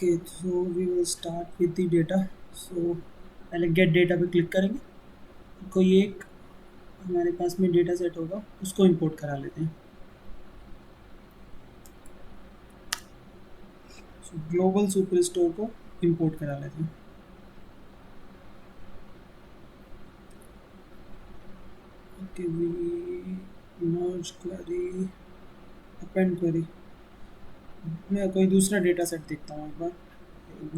Okay, so we will start with the data. So पहले gate data पे click करेंगे, कोई एक हमारे पास में डेटा सेट होगा उसको इंपोर्ट करा लेते हैं. सो ग्लोबल सुपर स्टोर को इंपोर्ट करा लेते हैं. Okay, we merge query, append query. मैं कोई दूसरा डेटा सेट देखता हूँ एक बार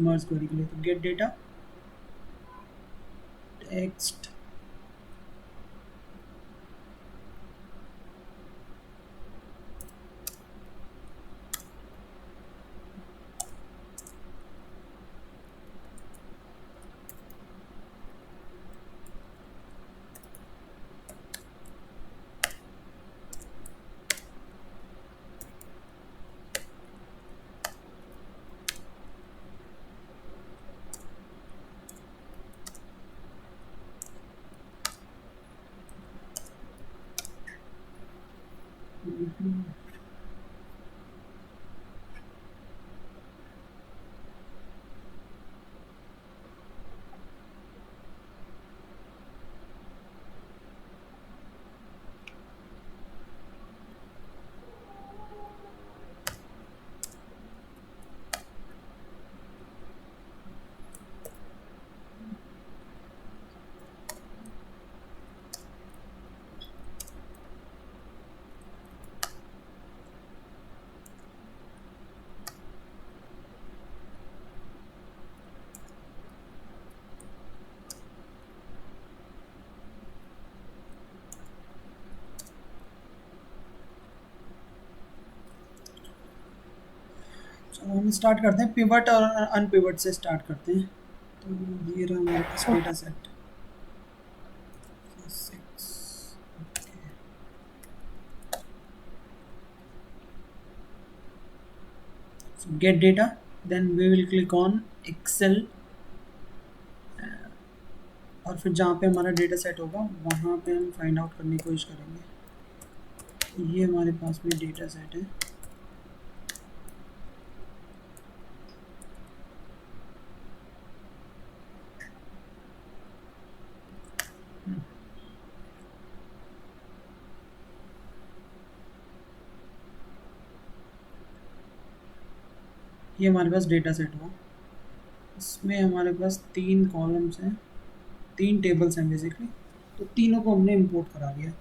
मर्ज क्वेरी के लिए. तो गेट डेटा टेक्स्ट हम स्टार्ट करते हैं पिवट और अनपिवट से स्टार्ट करते हैं. तो ये रहा हमारे पास data set 6. So get data, then we will click on Excel और फिर जहाँ पे हमारा डेटा सेट होगा वहाँ पे हम फाइंड आउट करने की कोशिश करेंगे. ये हमारे पास में डेटा सेट है. ये हमारे पास डेटा सेट हुआ. इसमें हमारे पास 3 कॉलम्स हैं, 3 टेबल्स हैं बेसिकली. तो तीनों को हमने इंपोर्ट करा लिया.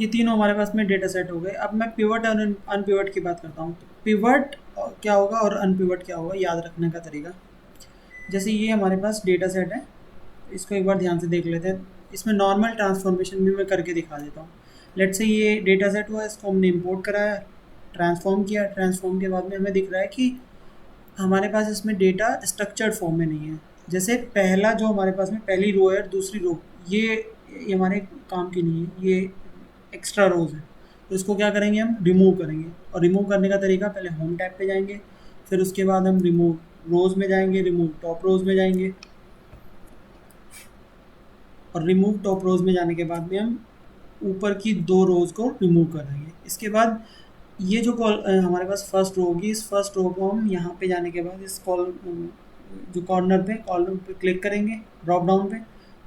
ये तीनों हमारे पास में डेटा सेट हो गए. अब मैं पिवट और अनपिवट की बात करता हूँ. तो पिवट क्या होगा और अनपिवट क्या होगा याद रखने का तरीका. जैसे ये हमारे पास डेटा सेट है, इसको एक बार ध्यान से देख लेते हैं. इसमें नॉर्मल ट्रांसफॉर्मेशन भी मैं करके दिखा देता हूँ. लेट से ये डेटा सेट हुआ, इसको हमने इंपोर्ट कराया, ट्रांसफॉर्म किया. ट्रांसफॉर्म के बाद में हमें दिख रहा है कि हमारे पास इसमें डेटा स्ट्रक्चर्ड फॉर्म में नहीं है. जैसे पहला जो हमारे पास में पहली रो है और दूसरी रो, ये हमारे काम की नहीं है, ये एक्स्ट्रा रोज है. तो इसको क्या करेंगे, हम रिमूव करेंगे. और रिमूव करने का तरीका, पहले होम टैब पे जाएंगे, फिर उसके बाद हम रिमूव रोज में जाएंगे, रिमूव टॉप रोज में जाएंगे. और रिमूव टॉप रोज में जाने के बाद में हम ऊपर की 2 रोज को रिमूव कर देंगे. इसके बाद ये जो हमारे पास फर्स्ट रो होगी, इस फर्स्ट रो को हम यहाँ पे जाने के बाद इस जो कॉर्नर पे कॉलम पे क्लिक करेंगे ड्रॉप डाउन पे,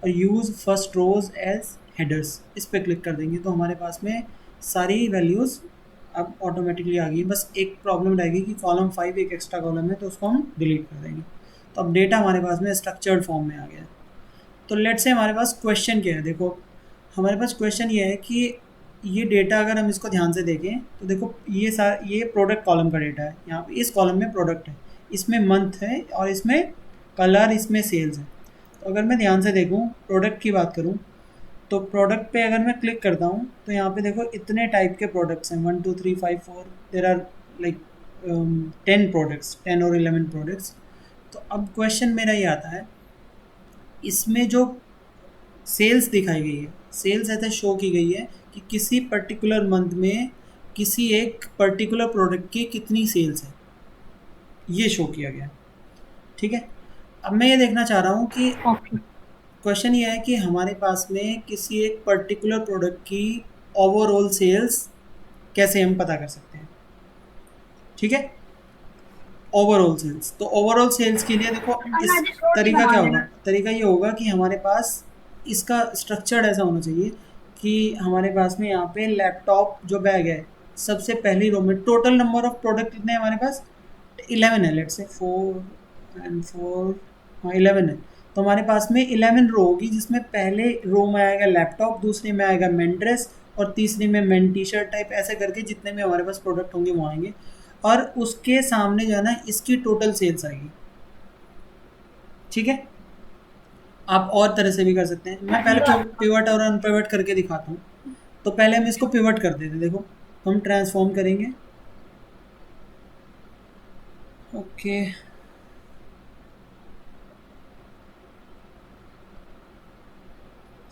और यूज़ फर्स्ट रोज एज हेडर्स इस पे क्लिक कर देंगे. तो हमारे पास में सारी वैल्यूज़ अब ऑटोमेटिकली आ गई. बस एक प्रॉब्लम रहेगी कि कॉलम 5 एक एक्स्ट्रा कॉलम है, तो उसको हम डिलीट कर देंगे. तो अब डेटा हमारे पास में स्ट्रक्चर्ड फॉर्म में आ गया. तो लेट से हमारे पास क्वेश्चन क्या है. देखो हमारे पास क्वेश्चन ये है कि ये डेटा अगर हम इसको ध्यान से देखें तो देखो ये प्रोडक्ट कॉलम का डेटा है. यहाँ पे इस कॉलम में प्रोडक्ट है, इसमें मंथ है और इसमें कलर, इसमें सेल्स है. तो अगर मैं ध्यान से देखूँ, प्रोडक्ट की बात करूँ, तो प्रोडक्ट पे अगर मैं क्लिक करता हूँ तो यहाँ पे देखो इतने टाइप के प्रोडक्ट्स हैं, 1 2 3 5 4, देर आर लाइक 10 प्रोडक्ट्स, 10 और 11 प्रोडक्ट्स. तो अब क्वेश्चन मेरा ये आता है, इसमें जो सेल्स दिखाई गई है, सेल्स ऐसे शो की गई है कि किसी पर्टिकुलर मंथ में किसी एक पर्टिकुलर प्रोडक्ट की कितनी सेल्स है, ये शो किया गया। ठीक है, अब मैं ये देखना चाह रहा हूँ कि ओके। क्वेश्चन ये है कि हमारे पास में किसी एक पर्टिकुलर प्रोडक्ट की ओवरऑल सेल्स कैसे हम पता कर सकते हैं। ठीक है, ओवरऑल सेल्स, तो ओवरऑल सेल्स के लिए देखो इस तरीका क्या होगा, तरीका ये होगा कि हमारे पास इसका स्ट्रक्चर्ड ऐसा होना चाहिए कि हमारे पास में यहाँ पे लैपटॉप जो बैग है, सबसे पहली रो में टोटल नंबर ऑफ प्रोडक्ट कितने हैं हमारे पास, 11 है, लेट्स से 4 हाँ 11 है। तो हमारे पास में 11 रो होगी, जिसमें पहले रो में आएगा लैपटॉप, दूसरे में आएगा मेन ड्रेस, और तीसरी में मेन टी शर्ट टाइप, ऐसे करके जितने भी हमारे पास प्रोडक्ट होंगे वो आएंगे, और उसके सामने जो है ना इसकी टोटल सेल्स आएगी। ठीक है, आप और तरह से भी कर सकते हैं, मैं पहले पिवट और अनपिवट करके दिखाता हूँ। तो पहले हम इसको पिवट कर देते हैं, देखो तो हम ट्रांसफॉर्म करेंगे। ओके,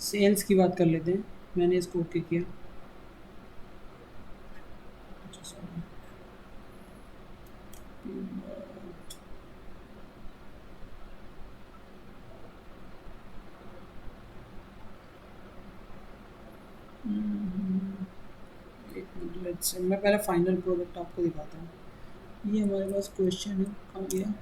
सेल्स की बात कर लेते हैं, मैंने इसको ओके किया। एक मिनट, लेट्स से मैं पहले फाइनल प्रोडक्ट आपको दिखाता हूँ। ये हमारे पास क्वेश्चन है, कहाँ गया।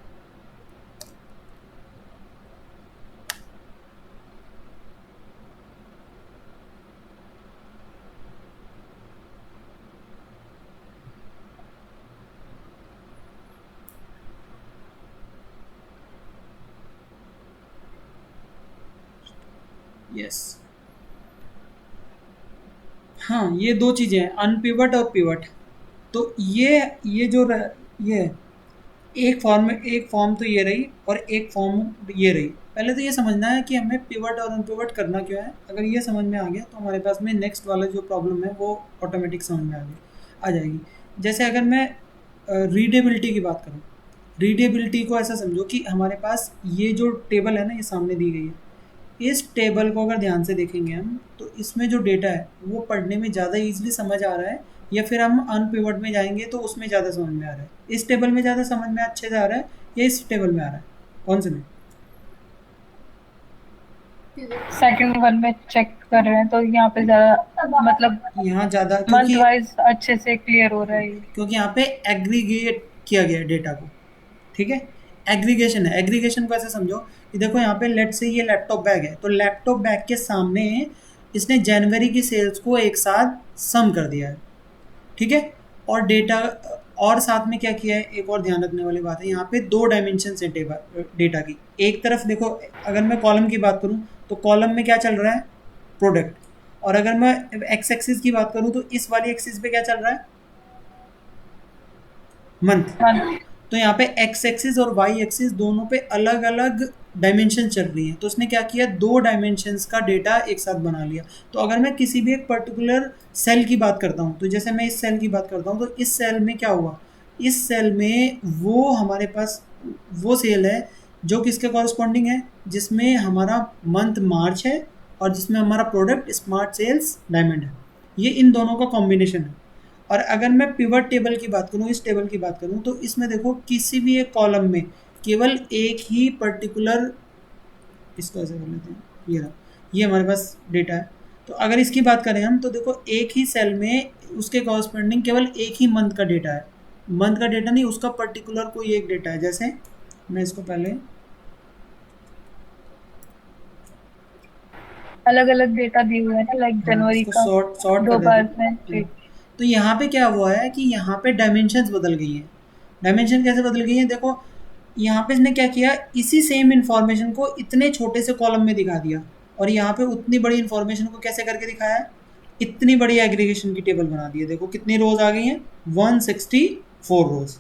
यस, हाँ ये दो चीज़ें हैं, अनपिवट और पिवट। तो ये जो ये एक फॉर्म तो ये रही और एक फॉर्म ये रही। पहले तो ये समझना है कि हमें पिवट और अनपिवट करना क्यों है। अगर ये समझ में आ गया तो हमारे पास में नेक्स्ट वाला जो प्रॉब्लम है वो ऑटोमेटिक समझ में आ जाएगी। जैसे अगर मैं रीडेबिलिटी की बात करूँ, रीडेबिलिटी को ऐसा समझो कि हमारे पास ये जो टेबल है ना, ये सामने दी गई है, इस टेबल को अगर ध्यान से देखेंगे हम, तो इसमें जो डेटा है वो पढ़ने में ज़्यादा ईजिली समझ आ रहा है, या फिर हम अनपिवट में जाएंगे तो उसमें ज़्यादा समझ में आ रहा है। इस टेबल में ज़्यादा समझ में अच्छे से आ रहा है या इस टेबल में आ रहा है, कौन से में। सेकंड वन में चेक कर रहे हैं तो यहाँ पे ज्यादा मतलब यहाँ ज़्यादा, मंथ क्योंकि वाइज अच्छे से क्लियर हो रहा है ये। क्योंकि यहाँ पे एग्रीगेट किया गया है डेटा को। ठीक है, एग्रीगेशन है। एग्रीगेशन को ऐसे समझो कि देखो यहाँ पे लेट से ये लैपटॉप बैग है, तो लैपटॉप बैग के सामने इसने जनवरी की सेल्स को एक साथ सम कर दिया है। ठीक है, और डेटा, और साथ में क्या किया है, एक और ध्यान रखने वाली बात है, यहाँ पे दो डायमेंशन है डेटा की। एक तरफ देखो, अगर मैं कॉलम की बात करूँ तो कॉलम में क्या चल रहा है, प्रोडक्ट, और अगर मैं एक्स एक्सिस की बात करूँ तो इस वाली एक्सिस पे क्या चल रहा है, मंथ। हाँ। तो यहाँ पे एक्स एक्सिस और वाई एक्सिस दोनों पे अलग अलग डायमेंशन चल रही है, तो उसने क्या किया, दो डायमेंशंस का डेटा एक साथ बना लिया। तो अगर मैं किसी भी एक पर्टिकुलर सेल की बात करता हूँ, तो जैसे मैं इस सेल की बात करता हूँ, तो इस सेल में क्या हुआ, इस सेल में वो हमारे पास वो सेल है जो किसके कॉरस्पॉन्डिंग है, जिसमें हमारा मंथ मार्च है और जिसमें हमारा प्रोडक्ट स्मार्ट सेल्स डायमंड है। ये इन दोनों का कॉम्बिनेशन है। और अगर मैं पिवट टेबल की बात करूँ, इस टेबल की बात करूँ, तो इसमें देखो किसी भी एक कॉलम में केवल एक ही पर्टिकुलर, इसको ऐसे कर लेते हैं, ये रहा, ये हमारे पास डेटा है। तो अगर इसकी बात करें हम, तो देखो एक ही सेल में उसके कॉरस्पॉन्डिंग केवल एक ही मंथ का डेटा है। मंथ का डेटा नहीं, उसका पर्टिकुलर कोई एक डेटा है। जैसे मैं इसको पहले अलग अलग डेटा दिए हुए हैं ना, लाइक हाँ जनवरी इसको का सॉर्ट सॉर्ट कर दो देते बार में हैं। ठीक। तो यहाँ पे क्या हुआ है कि यहाँ पे डायमेंशंस बदल गई हैं। डायमेंशन कैसे बदल गई हैं, देखो यहाँ पे इसने क्या किया, इसी सेम इन्फॉर्मेशन को इतने छोटे से कॉलम में दिखा दिया, और यहाँ पे उतनी बड़ी इन्फॉर्मेशन को कैसे करके दिखाया है, इतनी बड़ी एग्रीगेशन की टेबल बना दी है। देखो कितनी रोज आ गई हैं, 164 रोज।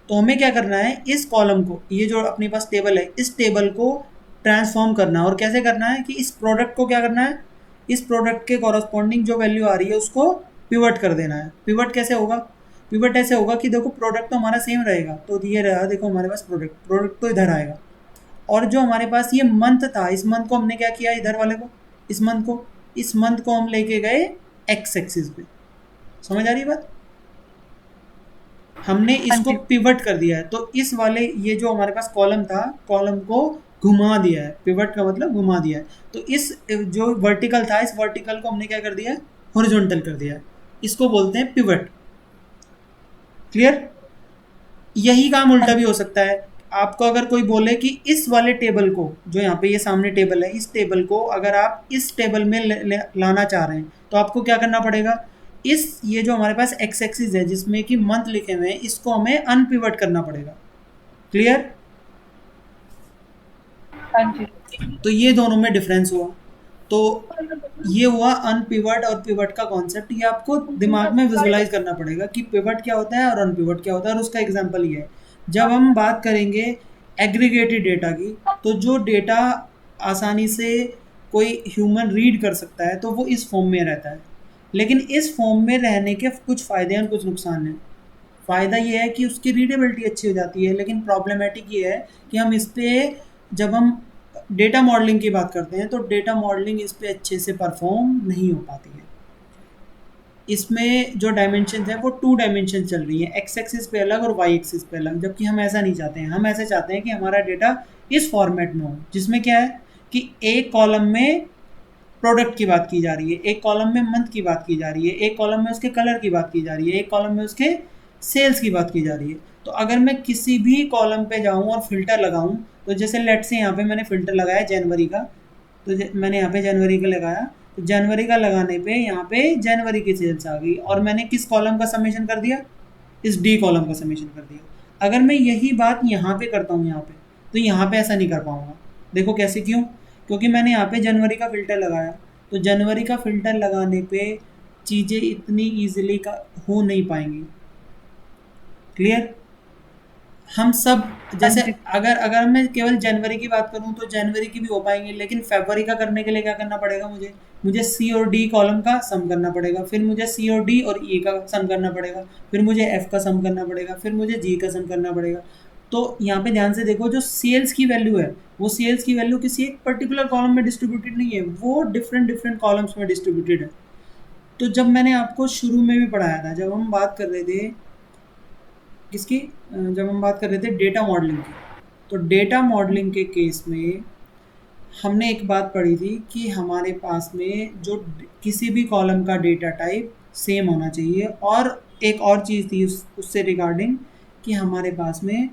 तो हमें क्या करना है, इस कॉलम को, ये जो अपने पास टेबल है, इस टेबल को ट्रांसफॉर्म करना है। और कैसे करना है कि इस प्रोडक्ट को क्या करना है, इस प्रोडक्ट के कॉरस्पॉन्डिंग जो वैल्यू आ रही है उसको पिवट कर देना है। पिवट कैसे होगा, पिवट ऐसे होगा कि देखो प्रोडक्ट तो हमारा सेम रहेगा, तो ये रहा, देखो हमारे पास प्रोडक्ट, प्रोडक्ट तो इधर आएगा, और जो हमारे पास ये मंथ था, इस मंथ को हमने क्या किया, इधर वाले को इस मंथ को हम लेके गए एक्स एक्सिस पे। समझ आ रही है बात? हमने हाँ इसको जी। पिवट कर दिया है, तो इस वाले ये जो हमारे पास कॉलम था, कॉलम को घुमा दिया है। पिवट का मतलब घुमा दिया है। तो इस जो वर्टिकल था, इस वर्टिकल को हमने क्या कर दिया है, हॉरिजॉन्टल कर दिया है। इसको बोलते हैं पिवट। क्लियर? यही काम हाँ उल्टा भी जी। हो सकता है। आपको अगर कोई बोले कि इस वाले टेबल को, जो यहाँ पे ये सामने टेबल है, इस टेबल को अगर आप इस टेबल में लाना चाह रहे हैं, तो आपको क्या करना पड़ेगा, इस ये जो हमारे पास एक्स एक्सिस है जिसमें कि मंथ लिखे हुए हैं, इसको हमें अनपिवट करना पड़ेगा। क्लियर? हाँ जी। तो ये दोनों में डिफरेंस हुआ। तो ये हुआ अनपिवट और पिवट का कॉन्सेप्ट। ये आपको दिमाग में विजुअलाइज करना पड़ेगा कि पिवट क्या होता है और अनपिवट क्या होता है। और उसका एग्जांपल ये है, जब हम बात करेंगे एग्रीगेटेड डेटा की, तो जो डेटा आसानी से कोई ह्यूमन रीड कर सकता है, तो वो इस फॉर्म में रहता है। लेकिन इस फॉर्म में रहने के कुछ फ़ायदे हैं और कुछ नुकसान हैं। फ़ायदा ये है कि उसकी रीडेबिलिटी अच्छी हो जाती है, लेकिन प्रॉब्लमेटिक ये है कि हम इस पे, जब हम डेटा मॉडलिंग की बात करते हैं, तो डेटा मॉडलिंग इस पे अच्छे से परफॉर्म नहीं हो पाती है। इसमें जो डायमेंशन है वो 2 डायमेंशन चल रही है, एक्स एक्सिस पे अलग और वाई एक्सिस पे अलग। जबकि हम ऐसा नहीं चाहते हैं। हम ऐसे चाहते हैं कि हमारा डेटा इस फॉर्मेट में हो, जिसमें क्या है कि एक कॉलम में प्रोडक्ट की बात की जा रही है, एक कॉलम में मंथ की बात की जा रही है, एक कॉलम में उसके कलर की बात की जा रही है, एक कॉलम में उसके सेल्स की बात की जा रही है। तो अगर मैं किसी भी कॉलम पे जाऊं और फिल्टर लगाऊं, तो जैसे लेट से यहाँ पे मैंने फिल्टर लगाया जनवरी का, तो मैंने यहाँ पे जनवरी का लगाया, तो जनवरी का लगाने पे यहाँ पे जनवरी की सेल्स आ गई, और मैंने किस कॉलम का समेशन कर दिया, इस डी कॉलम का समेशन कर दिया। अगर मैं यही बात यहाँ पे करता हूँ, यहाँ पे, तो यहाँ पे ऐसा नहीं कर पाऊंगा। देखो कैसे, क्यों? क्योंकि मैंने यहाँ पे जनवरी का फ़िल्टर लगाया, तो जनवरी का फ़िल्टर लगाने पे चीज़ें इतनी ईज़िली का हो नहीं पाएँगी। क्लियर? हम सब हाँ जैसे, जी। अगर अगर मैं केवल जनवरी की बात करूँ तो जनवरी की भी हो पाएँगी, लेकिन फ़रवरी का करने के लिए क्या करना पड़ेगा मुझे? मुझे सी और डी कॉलम का सम करना पड़ेगा, फिर मुझे सी और डी और ई का सम करना पड़ेगा, फिर मुझे एफ का सम करना पड़ेगा, फिर मुझे जी का सम करना पड़ेगा। तो यहाँ पे ध्यान से देखो, जो सेल्स की वैल्यू है, वो सेल्स की वैल्यू किसी एक पर्टिकुलर कॉलम में डिस्ट्रीब्यूटेड नहीं है, वो डिफरेंट डिफरेंट कॉलम्स में डिस्ट्रीब्यूटेड है। तो जब मैंने आपको शुरू में भी पढ़ाया था, जब हम बात कर रहे थे किसकी, जब हम बात कर रहे थे डेटा मॉडलिंग की, तो डेटा मॉडलिंग के केस में हमने एक बात पढ़ी थी कि हमारे पास में जो किसी भी कॉलम का डेटा टाइप सेम होना चाहिए। और एक और चीज़ थी उससे रिगार्डिंग, कि हमारे पास में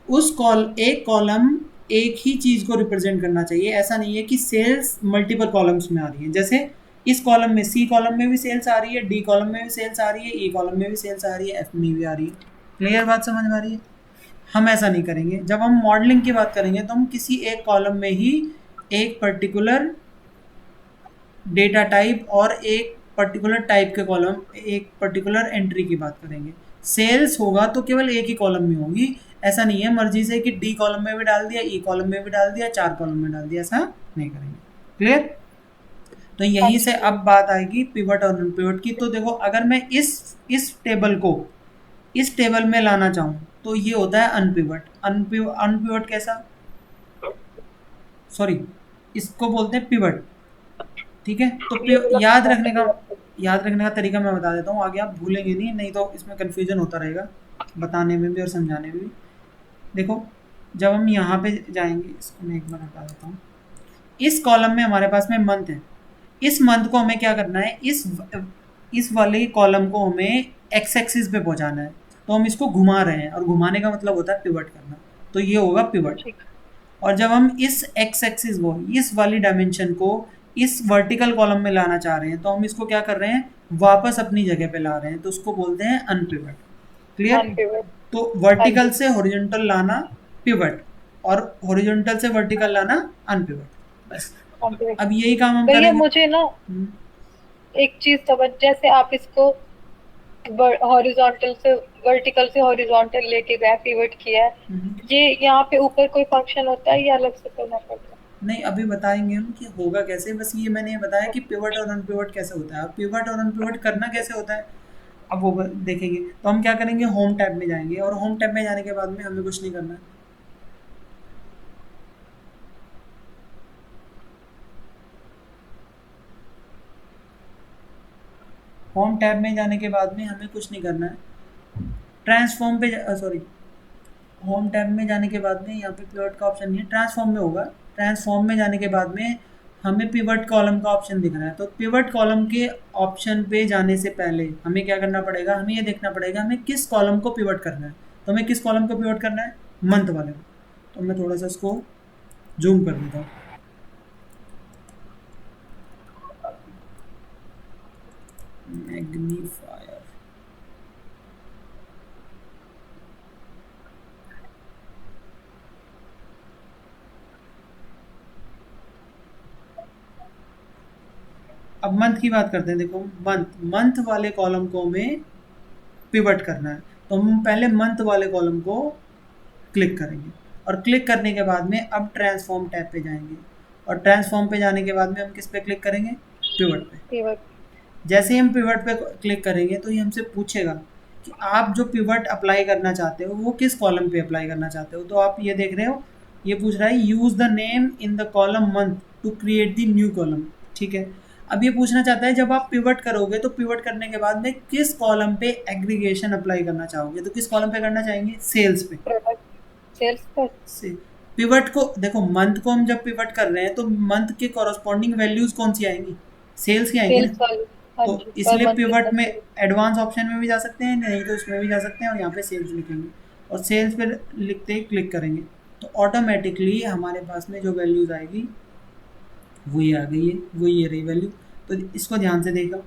एक कॉलम एक ही चीज़ को रिप्रेजेंट करना चाहिए। ऐसा नहीं है कि सेल्स मल्टीपल कॉलम्स में आ रही है। जैसे इस कॉलम में, सी कॉलम में भी सेल्स आ रही है, डी कॉलम में भी सेल्स आ रही है, ई कॉलम में भी सेल्स आ रही है, एफ में भी आ रही है। क्लियर बात समझ में आ रही है? हम ऐसा नहीं करेंगे। जब हम मॉडलिंग की बात करेंगे, तो हम किसी एक कॉलम में ही एक पर्टिकुलर डेटा टाइप और एक पर्टिकुलर टाइप के कॉलम, एक पर्टिकुलर एंट्री की बात करेंगे। सेल्स होगा तो केवल एक ही कॉलम में होगी। ऐसा नहीं है मर्जी से कि डी कॉलम में भी डाल दिया, ई कॉलम में भी डाल दिया, 4 कॉलम में डाल दिया, ऐसा नहीं करेंगे। क्लियर? तो हाँ यहीं से जी। अब बात आएगी पिवट और नॉन पिवट की। तो देखो, अगर मैं इस टेबल को इस टेबल में लाना चाहूँ, तो ये होता है अनपिवट। अनपिवट कैसा, सॉरी, इसको बोलते हैं पिवट। ठीक है? तो ये वाला याद रखने का तरीका मैं बता देता हूँ, आगे आप भूलेंगे नहीं, नहीं तो इसमें कन्फ्यूजन होता रहेगा बताने में भी और समझाने में भी। देखो, जब हम यहाँ पे जाएंगे, इसको मैं एक बार हटा देता हूँ। इस कॉलम में हमारे पास में मंथ है। इस मंथ को हमें क्या करना है, इस वाले कॉलम को हमें एक्स एक्सिस पे पहुँचाना है। तो हम इसको घुमा रहे हैं, और घुमाने का मतलब होता है पिवट करना। तो ये होगा पिवट। ठीक। और जब हम इस एक्स एक्सिस को, इस वाली डायमेंशन को इस वर्टिकल कॉलम में लाना चाह रहे हैं, तो हम इसको क्या कर रहे हैं, वापस अपनी जगह पे ला रहे हैं, तो उसको बोलते हैं अनपिवट। क्लियर? अनपिवट। तो हाँ वर्टिकल जी। से हॉरिजॉन्टल लाना पिवट, और हॉरिजॉन्टल से वर्टिकल लाना अनपिवट। बस, अनपिवट। अब यही काम हम भैया करेंगे। मुझे ना एक चीज समझ, जैसे आप इसको हॉरिजॉन्टल से वर्टिकल से हॉरिजॉन्टल लेके गए, पिवट किया है, हम्म। ये यहाँ पे ऊपर कोई फंक्शन होता है या अलग से करना पड़ता है? नहीं, अभी बताएंगे हम कि होगा कैसे। बस ये मैंने ये बताया कि पिवट और अनपिवट कैसे होता है। अब पिवट और अनपिवट करना कैसे होता है, अब वो देखेंगे। तो हम क्या करेंगे, होम टैब में जाएंगे, और होम टैब में जाने के बाद में हमें कुछ नहीं करना है। होम टैब में जाने के बाद में हमें कुछ नहीं करना है, ट्रांसफॉर्म पे सॉरी, होम टैब में जाने के बाद में यहाँ पे पिवट का ऑप्शन नहीं है, ट्रांसफॉर्म में होगा। ट्रांसफॉर्म में जाने के बाद में हमें पिवट कॉलम का ऑप्शन दिख रहा है, तो पिवट कॉलम के ऑप्शन पे जाने से पहले हमें क्या करना पड़ेगा, हमें ये देखना पड़ेगा हमें किस कॉलम को पिवट करना है। तो हमें किस कॉलम को पिवट करना है, मंथ वाले को। तो मैं थोड़ा सा इसको जूम कर देता हूँ। मैग्नीफायर, अब मंथ की बात करते हैं। देखो मंथ वाले कॉलम को हमें पिवट करना है, तो हम पहले मंथ वाले कॉलम को क्लिक करेंगे, और क्लिक करने के बाद में अब ट्रांसफॉर्म टैब पे जाएंगे, और ट्रांसफॉर्म पे जाने के बाद में हम किस पे क्लिक करेंगे, पिवट पे। पिवट। जैसे ही हम पिवट पे क्लिक करेंगे तो ये हमसे पूछेगा कि आप जो पिवट अप्लाई करना चाहते हो वो किस कॉलम पे अप्लाई करना चाहते हो। तो आप ये देख रहे हो, ये पूछ रहा है use the name in the column month to create the new column. ठीक है, अब ये पूछना चाहता है जब आप पिवट करोगे तो पिवट करने के बाद में किस कॉलम पे एग्रीगेशन अप्लाई करना चाहोगे। तो किस कॉलम पे करना चाहेंगे, सेल्स पे। प्रोडक्ट सेल्स पर। से पिवट को देखो, मंथ को हम जब पिवट कर रहे हैं तो मंथ के कॉरस्पॉन्डिंग वैल्यूज कौन सी आएंगी, सेल्स की आएंगी सेल्स ना। वाली। हाँ तो जी, पर इसलिए मंथ के पिवट साथ में सेल्स। एडवांस ऑप्शन में भी जा सकते हैं, नहीं तो इसमें भी जा सकते हैं, और यहाँ पे सेल्स लिखेंगे और सेल्स पे लिखते ही क्लिक करेंगे तो ऑटोमेटिकली हमारे पास में जो वैल्यूज आएगी वही आ गई है, वही ये रही वैल्यू। तो इसको ध्यान से देखो।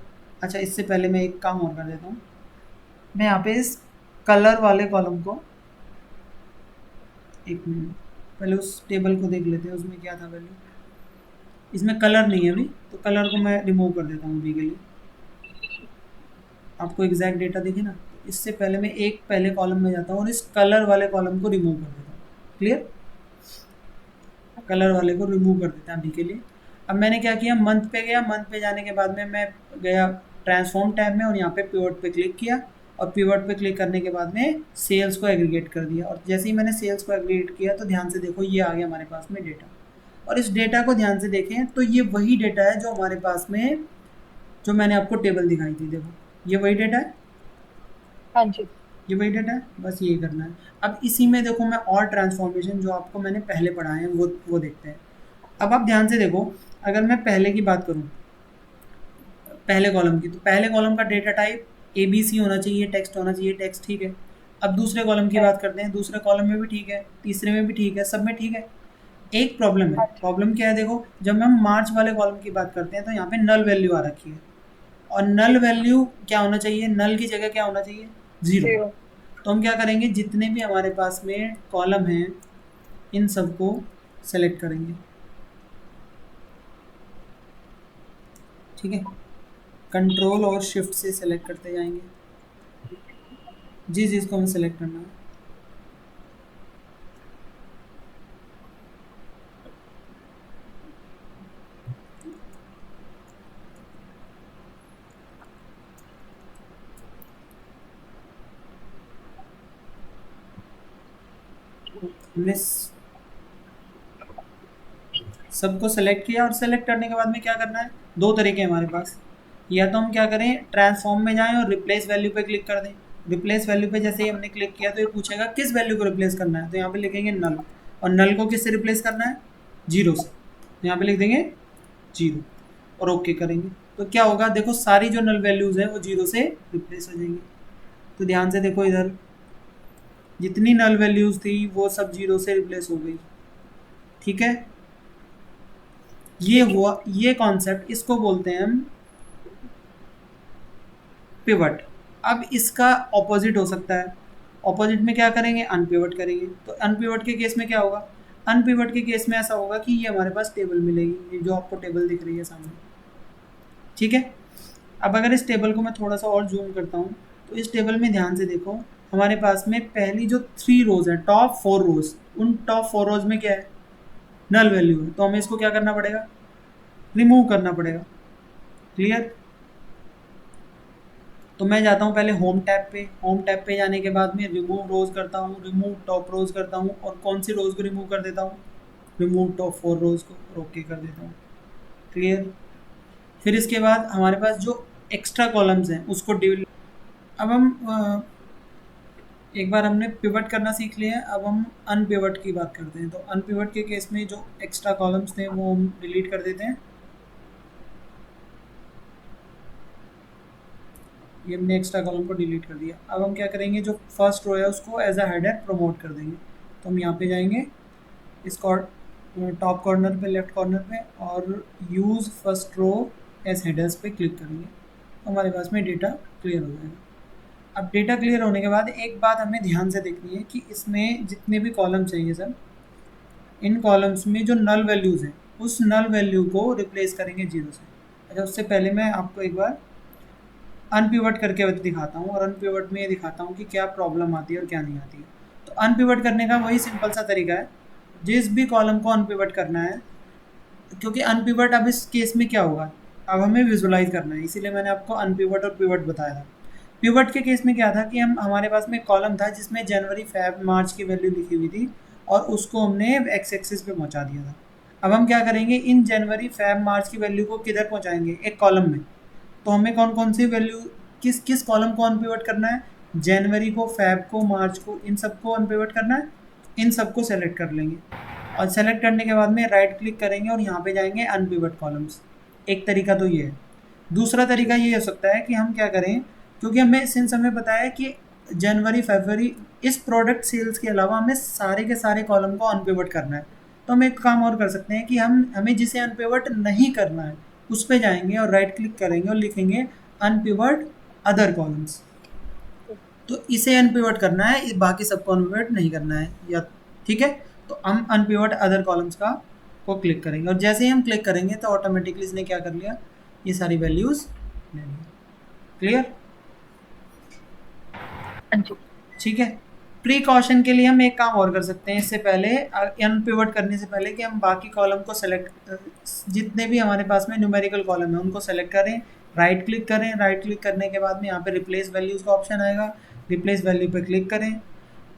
अच्छा, इससे पहले मैं एक काम और कर देता हूँ, मैं यहाँ पे इस कलर वाले कॉलम को, एक मिनट पहले उस टेबल को देख लेते हैं उसमें क्या था वैल्यू। इसमें कलर नहीं है अभी, तो कलर को मैं रिमूव कर देता हूँ अभी के लिए, आपको एग्जैक्ट डेटा दिखे ना। तो इससे पहले मैं एक पहले कॉलम में जाता हूँ और इस कलर वाले कॉलम को रिमूव कर देता हूँ। क्लियर, कलर वाले को रिमूव कर देते हैं अभी के लिए। अब मैंने क्या किया, मंथ पे गया, मंथ पे जाने के बाद में मैं गया ट्रांसफॉर्म टैब में और यहाँ पे पिवट पे क्लिक किया, और पिवट पे क्लिक करने के बाद में सेल्स को एग्रीगेट कर दिया। और जैसे ही मैंने सेल्स को एग्रीगेट किया तो ध्यान से देखो ये आ गया हमारे पास में डेटा, और इस डेटा को ध्यान से देखें तो ये वही डेटा है जो हमारे पास में, जो मैंने आपको टेबल दिखाई थी। देखो ये वही डेटा है, हाँ जी। ये वही डेटा है, बस ये करना है। अब इसी में देखो मैं और ट्रांसफॉर्मेशन जो आपको मैंने पहले पढ़ाए हैं वो देखते हैं। अब आप ध्यान से देखो, अगर मैं पहले की बात करूँ, पहले कॉलम की, तो पहले कॉलम का डेटा टाइप ABC होना चाहिए, टेक्स्ट होना चाहिए, टेक्स्ट, ठीक है। अब दूसरे कॉलम की बात करते हैं, दूसरे कॉलम में भी ठीक है, तीसरे में भी ठीक है, सब में ठीक है। एक प्रॉब्लम है, हाँ जी। प्रॉब्लम क्या है, देखो जब हम मार्च वाले कॉलम की बात करते हैं तो यहाँ पे नल वैल्यू आ रखी है, और नल वैल्यू क्या होना चाहिए, नल की जगह क्या होना चाहिए, ज़ीरो। जीरो। तो हम क्या करेंगे, जितने भी हमारे पास में कॉलम हैं इन सबको सेलेक्ट करेंगे, ठीक है, कंट्रोल और शिफ्ट से सेलेक्ट करते जाएंगे जिस चीज़ को हमें सेलेक्ट करना है। हमने सबको सेलेक्ट किया, और सेलेक्ट करने के बाद में क्या करना है, दो तरीके हैं हमारे पास। या तो हम क्या करें, ट्रांसफॉर्म में जाएं और रिप्लेस वैल्यू पे क्लिक कर दें। रिप्लेस वैल्यू पे जैसे ही हमने क्लिक किया तो ये पूछेगा किस वैल्यू को रिप्लेस करना है, तो यहाँ पे लिखेंगे नल, और नल को किससे रिप्लेस करना है, जीरो से, तो यहाँ पे लिख देंगे जीरो, और ओके करेंगे। तो क्या होगा, देखो सारी जो नल वैल्यूज़ हैं वो जीरो से रिप्लेस हो जाएंगी। तो ध्यान से देखो, इधर जितनी नल वैल्यूज़ थी वो सब जीरो से रिप्लेस हो गई, ठीक है। ये ठीक है। हुआ, ये कॉन्सेप्ट, इसको बोलते हैं हम पिवट। अब इसका ऑपोजिट हो सकता है, ऑपोजिट में क्या करेंगे, अनपिवट करेंगे। तो अनपिवट के केस में क्या होगा, अनपिवट के केस में ऐसा होगा कि ये हमारे पास टेबल मिलेगी, ये जो आपको टेबल दिख रही है सामने, ठीक है। अब अगर इस टेबल को मैं थोड़ा सा और जूम करता हूँ तो इस टेबल में ध्यान से देखो, हमारे पास में पहली जो 3 रोज हैं, टॉप 4 रोज, उन टॉप 4 रोज में क्या है, नल वैल्यू है। तो हमें इसको क्या करना पड़ेगा, रिमूव करना पड़ेगा। क्लियर। तो मैं जाता हूँ पहले होम टैब पे, होम टैब पे जाने के बाद में रिमूव रोज करता हूँ, रिमूव टॉप रोज करता हूँ, और कौन सी रोज को रिमूव कर देता हूँ, रिमूव टॉप 4 रोज को, और ओके कर देता हूँ। क्लियर। फिर इसके बाद हमारे पास जो एक्स्ट्रा कॉलम्स हैं उसको डिलीट। अब हम एक बार हमने पिवट करना सीख लिया है, अब हम अनपिवट की बात करते हैं। तो अनपिवट के केस में जो एक्स्ट्रा कॉलम्स थे वो हम डिलीट कर देते हैं। ये हमने एक्स्ट्रा कॉलम को डिलीट कर दिया। अब हम क्या करेंगे, जो फर्स्ट रो है उसको एज अ हेडर प्रमोट कर देंगे। तो हम यहाँ पे जाएंगे, इस टॉप कॉर्नर पे, लेफ्ट कॉर्नर पे, और use first row as headers पे क्लिक करेंगे। तो हमारे पास में डेटा क्लियर हो जाएगा। अब डेटा क्लियर होने के बाद एक बात हमें ध्यान से देखनी है कि इसमें जितने भी कॉलम्स हैं ये सब, इन कॉलम्स में जो नल वैल्यूज़ हैं उस नल वैल्यू को रिप्लेस करेंगे 0 से। अच्छा, उससे पहले मैं आपको एक बार अनपिवट करके दिखाता हूँ, और अनपिवट में ये दिखाता हूँ कि क्या प्रॉब्लम आती है और क्या नहीं आती है। तो अनपिवट करने का वही सिंपल सा तरीका है, जिस भी कॉलम को अनपिवट करना है, क्योंकि अनपिवट अब इस केस में क्या होगा, अब हमें विजुलाइज करना है, इसीलिए मैंने आपको अनपिवट और पिवट बताया था। पिवट के केस में क्या था कि हमारे पास में कॉलम था जिसमें जनवरी, फेब, मार्च की वैल्यू लिखी हुई थी, और उसको हमने एक्स एक्सिस पे पहुंचा दिया था। अब हम क्या करेंगे, इन जनवरी, फेब, मार्च की वैल्यू को किधर पहुंचाएंगे, एक कॉलम में। तो हमें कौन कौन सी वैल्यू, किस किस कॉलम को अनपिवट करना है, जनवरी को, फेब को, मार्च को, इन सबको अनपिवट करना है। इन सबको सेलेक्ट कर लेंगे, और सेलेक्ट करने के बाद में राइट क्लिक करेंगे और यहाँ पे जाएंगे अनपिवट कॉलम्स। एक तरीका तो ये है। दूसरा तरीका ये हो सकता है कि हम क्या करें, क्योंकि हमें पता है कि जनवरी, फरवरी, इस प्रोडक्ट सेल्स के अलावा हमें सारे के सारे कॉलम को अनपिवट करना है। तो हम एक काम और कर सकते हैं कि हमें जिसे अनपिवट नहीं करना है उस पर जाएंगे और राइट क्लिक करेंगे और लिखेंगे अनपिवट अदर कॉलम्स। तो इसे अनपिवट करना है, बाकी सबको अनपिवट नहीं करना है, या ठीक है। तो हम अनपिवट अदर कॉलम्स को क्लिक करेंगे, और जैसे ही हम क्लिक करेंगे तो ऑटोमेटिकली इसने क्या कर लिया, ये सारी वैल्यूज ले ली। क्लियर? ठीक है। प्रीकॉशन के लिए हम एक काम और कर सकते हैं, इससे पहले अनपिवट करने से पहले, कि हम बाकी कॉलम को सेलेक्ट, जितने भी हमारे पास में न्यूमेरिकल कॉलम है उनको सेलेक्ट करें, राइट क्लिक करें। राइट क्लिक करने के बाद में यहाँ पे रिप्लेस वैल्यूज का ऑप्शन आएगा, रिप्लेस वैल्यू पे क्लिक करें,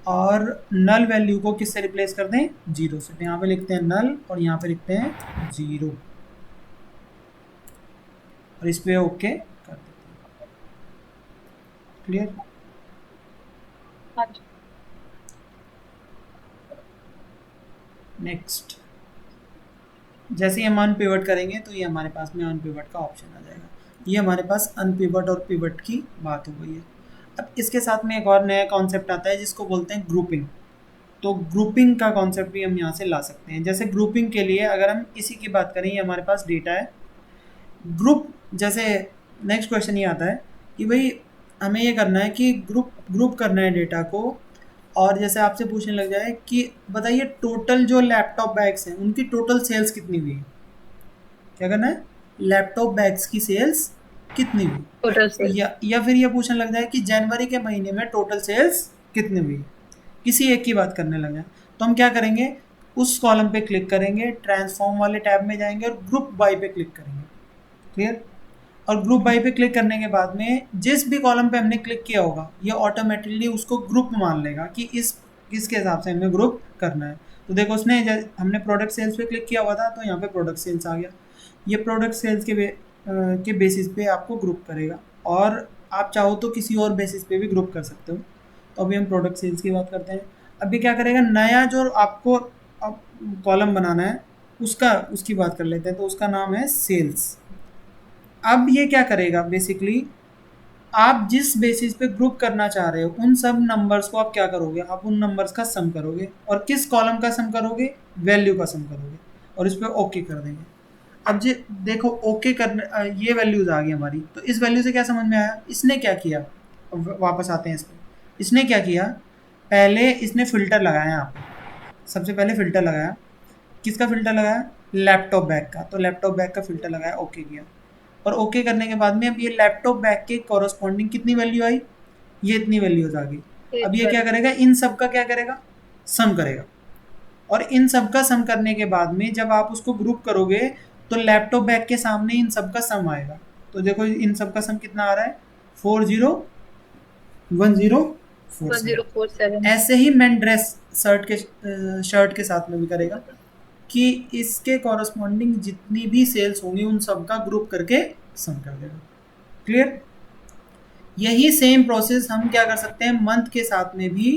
और नल वैल्यू को किससे रिप्लेस कर दें, 0 से। तो यहाँ पे लिखते हैं नल, और यहाँ पे लिखते हैं 0, और इस पे ओके कर देते हैं। क्लियर? नेक्स्ट, जैसे ही हम अनपिवट करेंगे तो ये हमारे पास में अनपिवट का ऑप्शन आ जाएगा। ये हमारे पास अनपिवट और पिवट की बात हो गई है। अब इसके साथ में एक और नया कॉन्सेप्ट आता है जिसको बोलते हैं ग्रुपिंग। तो ग्रुपिंग का कॉन्सेप्ट भी हम यहाँ से ला सकते हैं। जैसे ग्रुपिंग के लिए अगर हम इसी की बात करें, ये हमारे पास डेटा है, ग्रुप, जैसे नेक्स्ट क्वेश्चन ये आता है कि भाई हमें ये करना है कि ग्रुप करना है डेटा को, और जैसे आपसे पूछने लग जाए कि बताइए टोटल जो लैपटॉप बैग्स हैं उनकी टोटल सेल्स कितनी हुई। क्या करना है, लैपटॉप बैग्स की सेल्स कितनी हुई, टोटल सेल्स, या फिर ये पूछने लग जाए कि जनवरी के महीने में टोटल सेल्स कितनी हुई, किसी एक की बात करने लग जाए। तो हम क्या करेंगे, उस कॉलम पे क्लिक करेंगे, ट्रांसफॉर्म वाले टैब में जाएंगे और ग्रुप बाय पे क्लिक करेंगे। क्लियर? और ग्रुप बाय पे क्लिक करने के बाद में जिस भी कॉलम पे हमने क्लिक किया होगा ये ऑटोमेटिकली उसको ग्रुप मान लेगा कि इसके हिसाब से हमें ग्रुप करना है। तो देखो उसने हमने प्रोडक्ट सेल्स पे क्लिक किया हुआ था तो यहाँ पे प्रोडक्ट सेल्स आ गया। ये प्रोडक्ट सेल्स के बेसिस पे आपको ग्रुप करेगा, और आप चाहो तो किसी और बेसिस पे भी ग्रुप कर सकते हो। तो अभी हम प्रोडक्ट सेल्स की बात करते हैं। अभी क्या करेगा, नया जो आपको कॉलम बनाना है उसकी बात कर लेते हैं। तो उसका नाम है सेल्स। अब ये क्या करेगा, बेसिकली आप जिस बेसिस पे ग्रुप करना चाह रहे हो उन सब नंबर्स को आप क्या करोगे, आप उन नंबर्स का सम करोगे, और किस कॉलम का सम करोगे, वैल्यू का सम करोगे, और इस पर ओके कर देंगे। अब जी देखो ओके करने, ये वैल्यूज आ गई हमारी। तो इस वैल्यू से क्या समझ में आया, इसने क्या किया, वापस आते हैं इस पर। इसने क्या किया, पहले इसने फ़िल्टर लगाया यहाँ पे, सबसे पहले फ़िल्टर लगाया। किसका फ़िल्टर लगाया, लैपटॉप बैग का। तो लैपटॉप बैग का फ़िल्टर लगाया, ओके किया, और ओके करने के बाद में अब ये लैपटॉप बैग के कॉरस्पॉन्डिंग कितनी वैल्यू आई, ये इतनी वैल्यूज आ गई। अब ये क्या करेगा, इन सब का क्या करेगा, सम करेगा, और इन सब का सम करने के बाद में जब आप उसको ग्रुप करोगे तो लैपटॉप बैग के सामने इन सब का सम आएगा। तो देखो इन सब का सम कितना आ रहा है, 401047। ऐसे ही मैन ड्रेस शर्ट के साथ में भी करेगा कि इसके कॉरस्पॉन्डिंग जितनी भी सेल्स होंगी उन सब का ग्रुप करके सम कर देगा। क्लियर? यही सेम प्रोसेस हम क्या कर सकते हैं, मंथ के साथ में भी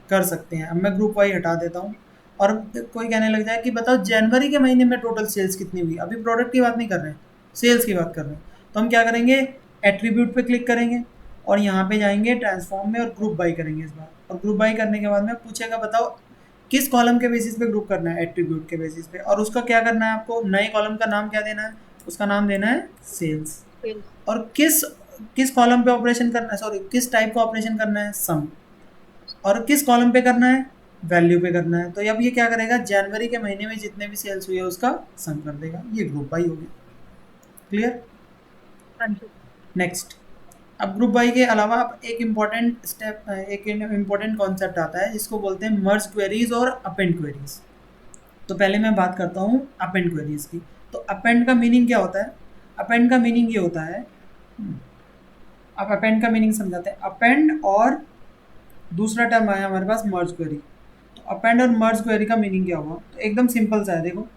कर सकते हैं। अब मैं ग्रुप वाई हटा देता हूँ और कोई कहने लग जाए कि बताओ जनवरी के महीने में टोटल सेल्स कितनी हुई। अभी प्रोडक्ट की बात नहीं कर रहे हैं, सेल्स की बात कर रहे हैं। तो हम क्या करेंगे, एट्रीब्यूट पे क्लिक करेंगे और यहाँ पे जाएंगे ट्रांसफॉर्म में और ग्रुप बाई करेंगे इस बार। और ग्रुप बाई करने के बाद में पूछेगा बताओ किस कॉलम के बेसिस पे ग्रुप करना है, एट्रीब्यूट के बेसिस पे। और उसका क्या करना है, आपको नए कॉलम का नाम क्या देना है, उसका नाम देना है सेल्स। और किस किस कॉलम पे ऑपरेशन करना है, सॉरी किस टाइप का ऑपरेशन करना है, सम। और किस कॉलम पे करना है, वैल्यू पे करना है। तो अब ये क्या करेगा, जनवरी के महीने में जितने भी सेल्स हुए उसका सम कर देगा। ये ग्रुप बाई हो गया। क्लियर? हाँ जी। नेक्स्ट, अब ग्रुप बाई के अलावा अब एक इम्पॉर्टेंट स्टेप, एक इम्पॉर्टेंट कॉन्सेप्ट आता है जिसको बोलते हैं मर्ज क्वेरीज और अपेंड क्वेरीज। तो पहले मैं बात करता हूँ अपेंड क्वेरीज की। तो अपेंड का मीनिंग क्या होता है, अपेंड का मीनिंग ये होता है, अब अपेंड का मीनिंग समझाते हैं। अपेंड और दूसरा टर्म आया हमारे पास मर्ज क्वेरी। तो अपेंड और मर्ज क्वेरी का मीनिंग क्या हुआ, तो एकदम सिंपल सा है। देखो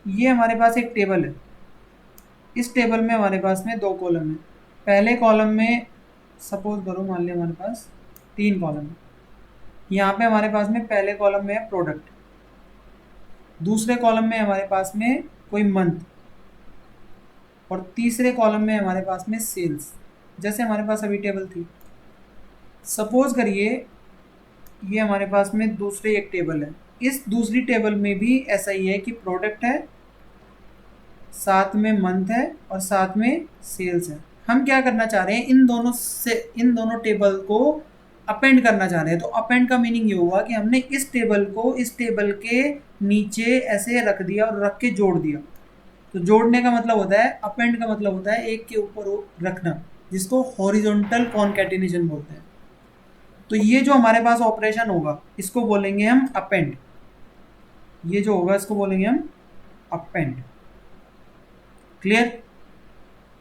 ये हमारे पास एक टेबल है, इस टेबल में हमारे पास में 2 कॉलम है। पहले कॉलम में सपोज करो मान लिया हमारे पास 3 कॉलम है। यहाँ पे हमारे पास में पहले कॉलम में है प्रोडक्ट, दूसरे कॉलम में हमारे पास में कोई मंथ, और तीसरे कॉलम में हमारे पास में सेल्स, जैसे हमारे पास अभी टेबल थी। सपोज करिए ये हमारे पास में दूसरी एक टेबल है, इस दूसरी टेबल में भी ऐसा ही है कि प्रोडक्ट है, साथ में मंथ है और साथ में सेल्स है। हम क्या करना चाह रहे हैं, इन दोनों टेबल को अपेंड करना चाह रहे हैं। तो अपेंड का मीनिंग ये हुआ कि हमने इस टेबल को इस टेबल के नीचे ऐसे रख दिया और रख के जोड़ दिया। तो जोड़ने का मतलब होता है, अपेंड का मतलब होता है एक के ऊपर रखना, जिसको हॉरिजॉन्टल कॉन्कैटिनेशन बोलते हैं। तो ये जो हमारे पास ऑपरेशन होगा इसको बोलेंगे हम अपेंड। ये जो होगा इसको बोलेंगे हम अपेंड। क्लियर?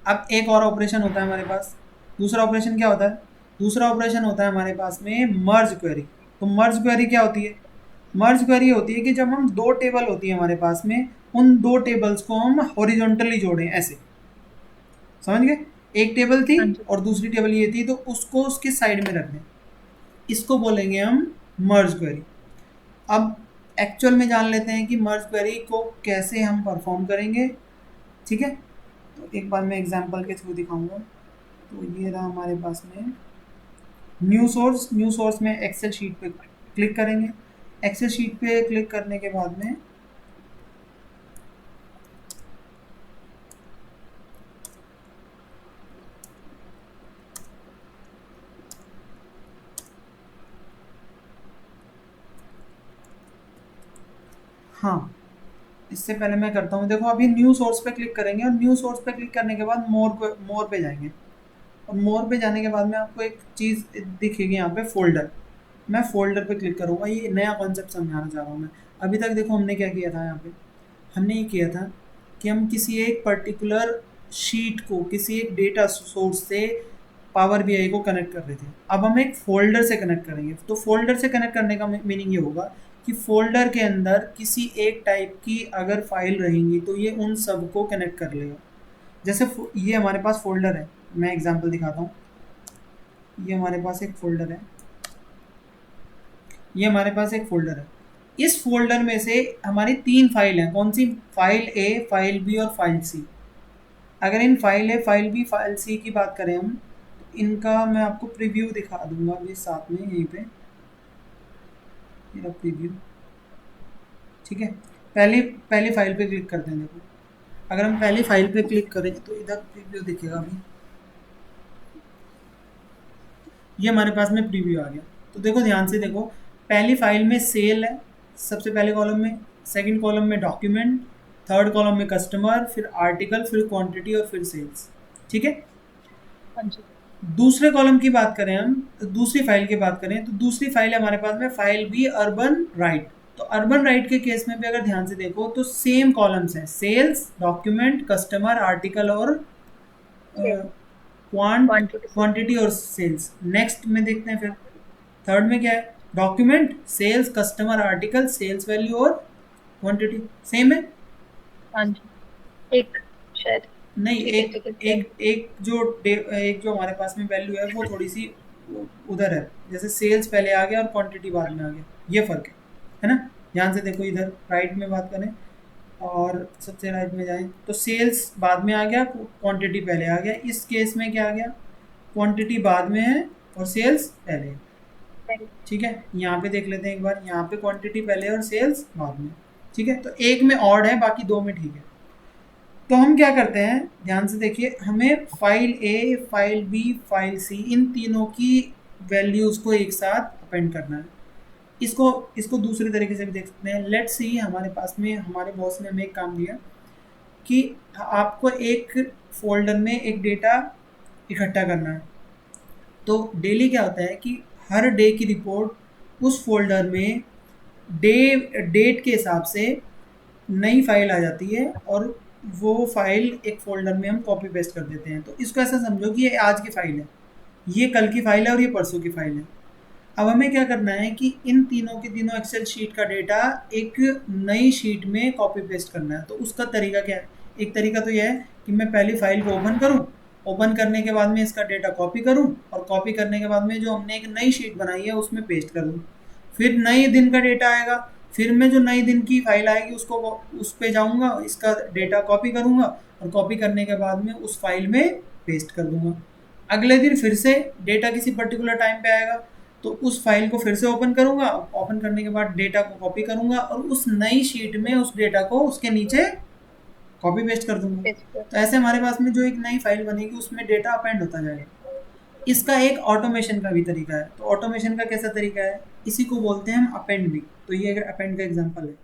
अब एक और ऑपरेशन होता है हमारे पास, दूसरा ऑपरेशन क्या होता है, दूसरा ऑपरेशन होता है हमारे पास में मर्ज क्वेरी। तो मर्ज क्वेरी क्या होती है, मर्ज क्वेरी होती है कि जब हम 2 टेबल होती है हमारे पास में, उन 2 टेबल्स को हम हॉरिजॉन्टली जोड़ें, ऐसे समझ गए। एक टेबल थी हाँ जी। और दूसरी टेबल ये थी, तो उसको उसके साइड में रख दें, इसको बोलेंगे हम मर्ज क्वेरी। अब एक्चुअल में जान लेते हैं कि मर्ज क्वेरी को कैसे हम परफॉर्म करेंगे। ठीक है, तो एक बार मैं एग्जांपल के थ्रू दिखाऊंगा। तो ये रहा हमारे पास में न्यू सोर्स। न्यू सोर्स में एक्सेल शीट पे क्लिक करेंगे। एक्सेल शीट पे क्लिक करने के बाद में हाँ, इससे पहले मैं करता हूँ। देखो अभी न्यू सोर्स पे क्लिक करेंगे और न्यू सोर्स पे क्लिक करने के बाद मोर पे जाएंगे। और मोर पे जाने के बाद में आपको एक चीज़ दिखेगी यहाँ पे, फोल्डर। मैं फोल्डर पे क्लिक करूँगा। ये नया कॉन्सेप्ट समझाना चाह रहा हूँ मैं। अभी तक देखो हमने क्या किया था, यहाँ पे हमने ये किया था कि हम किसी एक पर्टिकुलर शीट को किसी एक डेटा सोर्स से पावर बीआई को कनेक्ट कर रहे थे। अब हम एक फोल्डर से कनेक्ट करेंगे। तो फोल्डर से कनेक्ट करने का मीनिंग ये होगा कि फोल्डर के अंदर किसी एक टाइप की अगर फाइल रहेंगी तो ये उन सब को कनेक्ट कर लेगा। जैसे ये हमारे पास फोल्डर है, मैं एग्जांपल दिखाता हूँ। ये हमारे पास एक फोल्डर है, ये हमारे पास एक फोल्डर है। इस फोल्डर में से हमारी 3 फाइल हैं। कौन सी? फाइल ए, फाइल बी और फाइल सी। अगर इन file A, file B, file C की बात करें हम, तो इनका मैं आपको प्रीव्यू दिखा दूंगा अभी साथ में यहीं पे, मेरा प्रीव्यू। ठीक है, पहली फाइल पे क्लिक करते हैं। देखो अगर हम पहली फाइल पे क्लिक करें तो इधर प्रीव्यू दिखेगा। अभी ये हमारे पास में प्रीव्यू आ गया। तो देखो ध्यान से देखो, पहली फाइल में सेल है सबसे पहले कॉलम में, सेकंड कॉलम में डॉक्यूमेंट, थर्ड कॉलम में कस्टमर, फिर आर्टिकल, फिर क्वांटिटी और फिर सेल्स। ठीक है। हाँ जी। दूसरे कॉलम की बात करें हम, तो दूसरी फाइल की बात करें तो दूसरी फाइल है हमारे पास में फाइल बी, अर्बन राइट। तो अर्बन राइट के केस में भी अगर ध्यान से देखो तो सेम कॉलम्स हैं, सेल्स, डॉक्यूमेंट, कस्टमर, आर्टिकल और क्वांटिटी और सेल्स। नेक्स्ट में देखते हैं, फिर थर्ड में क्या है, document, sales, customer, article, sales value और क्वांटिटी सेम है। हाँ जी। एक शायद नहीं, ठीक है एक ठीक है चल। एक जो हमारे पास में वैल्यू है वो थोड़ी सी उधर है। जैसे सेल्स पहले आ गया और क्वांटिटी बाद में आ गया, ये फर्क है ना। ध्यान से देखो, इधर राइट में बात करें और सबसे राइट में जाएं तो सेल्स बाद में आ गया, क्वांटिटी पहले आ गया। इस केस में क्या आ गया, क्वांटिटी बाद में है और सेल्स पहले है। चल। ठीक है, यहाँ पे देख लेते हैं एक बार, यहाँ पे क्वांटिटी पहले है और सेल्स बाद में। ठीक है, तो एक में ऑड है, बाकी दो में ठीक है। तो हम क्या करते हैं, ध्यान से देखिए, हमें file A, file B, file सी, इन तीनों की वैल्यूज को एक साथ अपेंड करना है। इसको इसको दूसरे तरीके से भी देख सकते हैं। लेट्स सी, हमारे पास में हमारे बॉस ने हमें एक काम दिया कि आपको एक फोल्डर में एक डेटा इकट्ठा करना है। तो डेली क्या होता है कि हर डे की रिपोर्ट उस फोल्डर में डे डेट के हिसाब से नई फाइल आ जाती है, और वो फाइल एक फ़ोल्डर में हम कॉपी पेस्ट कर देते हैं। तो इसको ऐसा समझो कि ये आज की फ़ाइल है, ये कल की फ़ाइल है और ये परसों की फ़ाइल है। अब हमें क्या करना है कि इन तीनों के तीनों एक्सेल शीट का डेटा एक नई शीट में कॉपी पेस्ट करना है। तो उसका तरीका क्या है, एक तरीका तो यह है कि मैं पहली फ़ाइल को ओपन करूँ, ओपन करने के बाद में इसका डेटा कॉपी करूँ, और कॉपी करने के बाद में जो हमने एक नई शीट बनाई है उसमें पेस्ट कर दूँ। फिर नए दिन का डेटा आएगा, फिर मैं जो नई दिन की फाइल आएगी उसको उस पे जाऊंगा, इसका डेटा कॉपी करूंगा, और कॉपी करने के बाद में उस फाइल में पेस्ट कर दूंगा। अगले दिन फिर से डेटा किसी पर्टिकुलर टाइम पे आएगा, तो उस फाइल को फिर से ओपन करूंगा, ओपन करने के बाद डेटा को कॉपी करूंगा और उस नई शीट में उस डेटा को उसके नीचे कॉपी पेस्ट कर दूंगा। तो ऐसे हमारे पास में जो एक नई फाइल बनेगी उसमें डेटा अपेंड होता जाएगा। इसका एक ऑटोमेशन का भी तरीका है। तो ऑटोमेशन का कैसा तरीका है, इसी को बोलते हैं हम अपेंड भी। तो ये अपेंड का एग्जांपल है।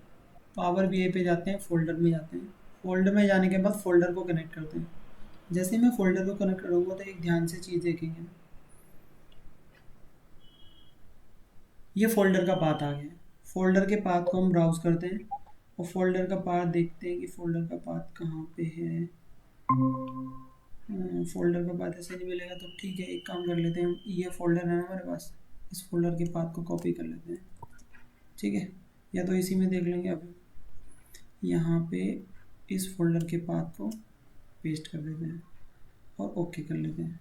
पावर बीआई पे जाते हैं, फोल्डर में जाते हैं, फोल्डर में जाने के बाद फोल्डर को कनेक्ट करते हैं। जैसे मैं फोल्डर को कनेक्ट करूँगा तो एक ध्यान से चीज़ देखेंगे, ये फोल्डर का पाथ आ गया। फोल्डर के पाथ को हम ब्राउज करते हैं और फोल्डर का पाथ देखते हैं कि फोल्डर का पाथ कहाँ पे है। फोल्डर का पाथ ऐसे नहीं मिलेगा तो ठीक है, एक काम कर लेते हैं हम, ये फोल्डर है ना हमारे पास, इस फोल्डर के पाथ को कॉपी कर लेते हैं। ठीक है, या तो इसी में देख लेंगे। अभी यहाँ पे इस फोल्डर के पाथ को पेस्ट कर देते हैं और ओके कर लेते हैं।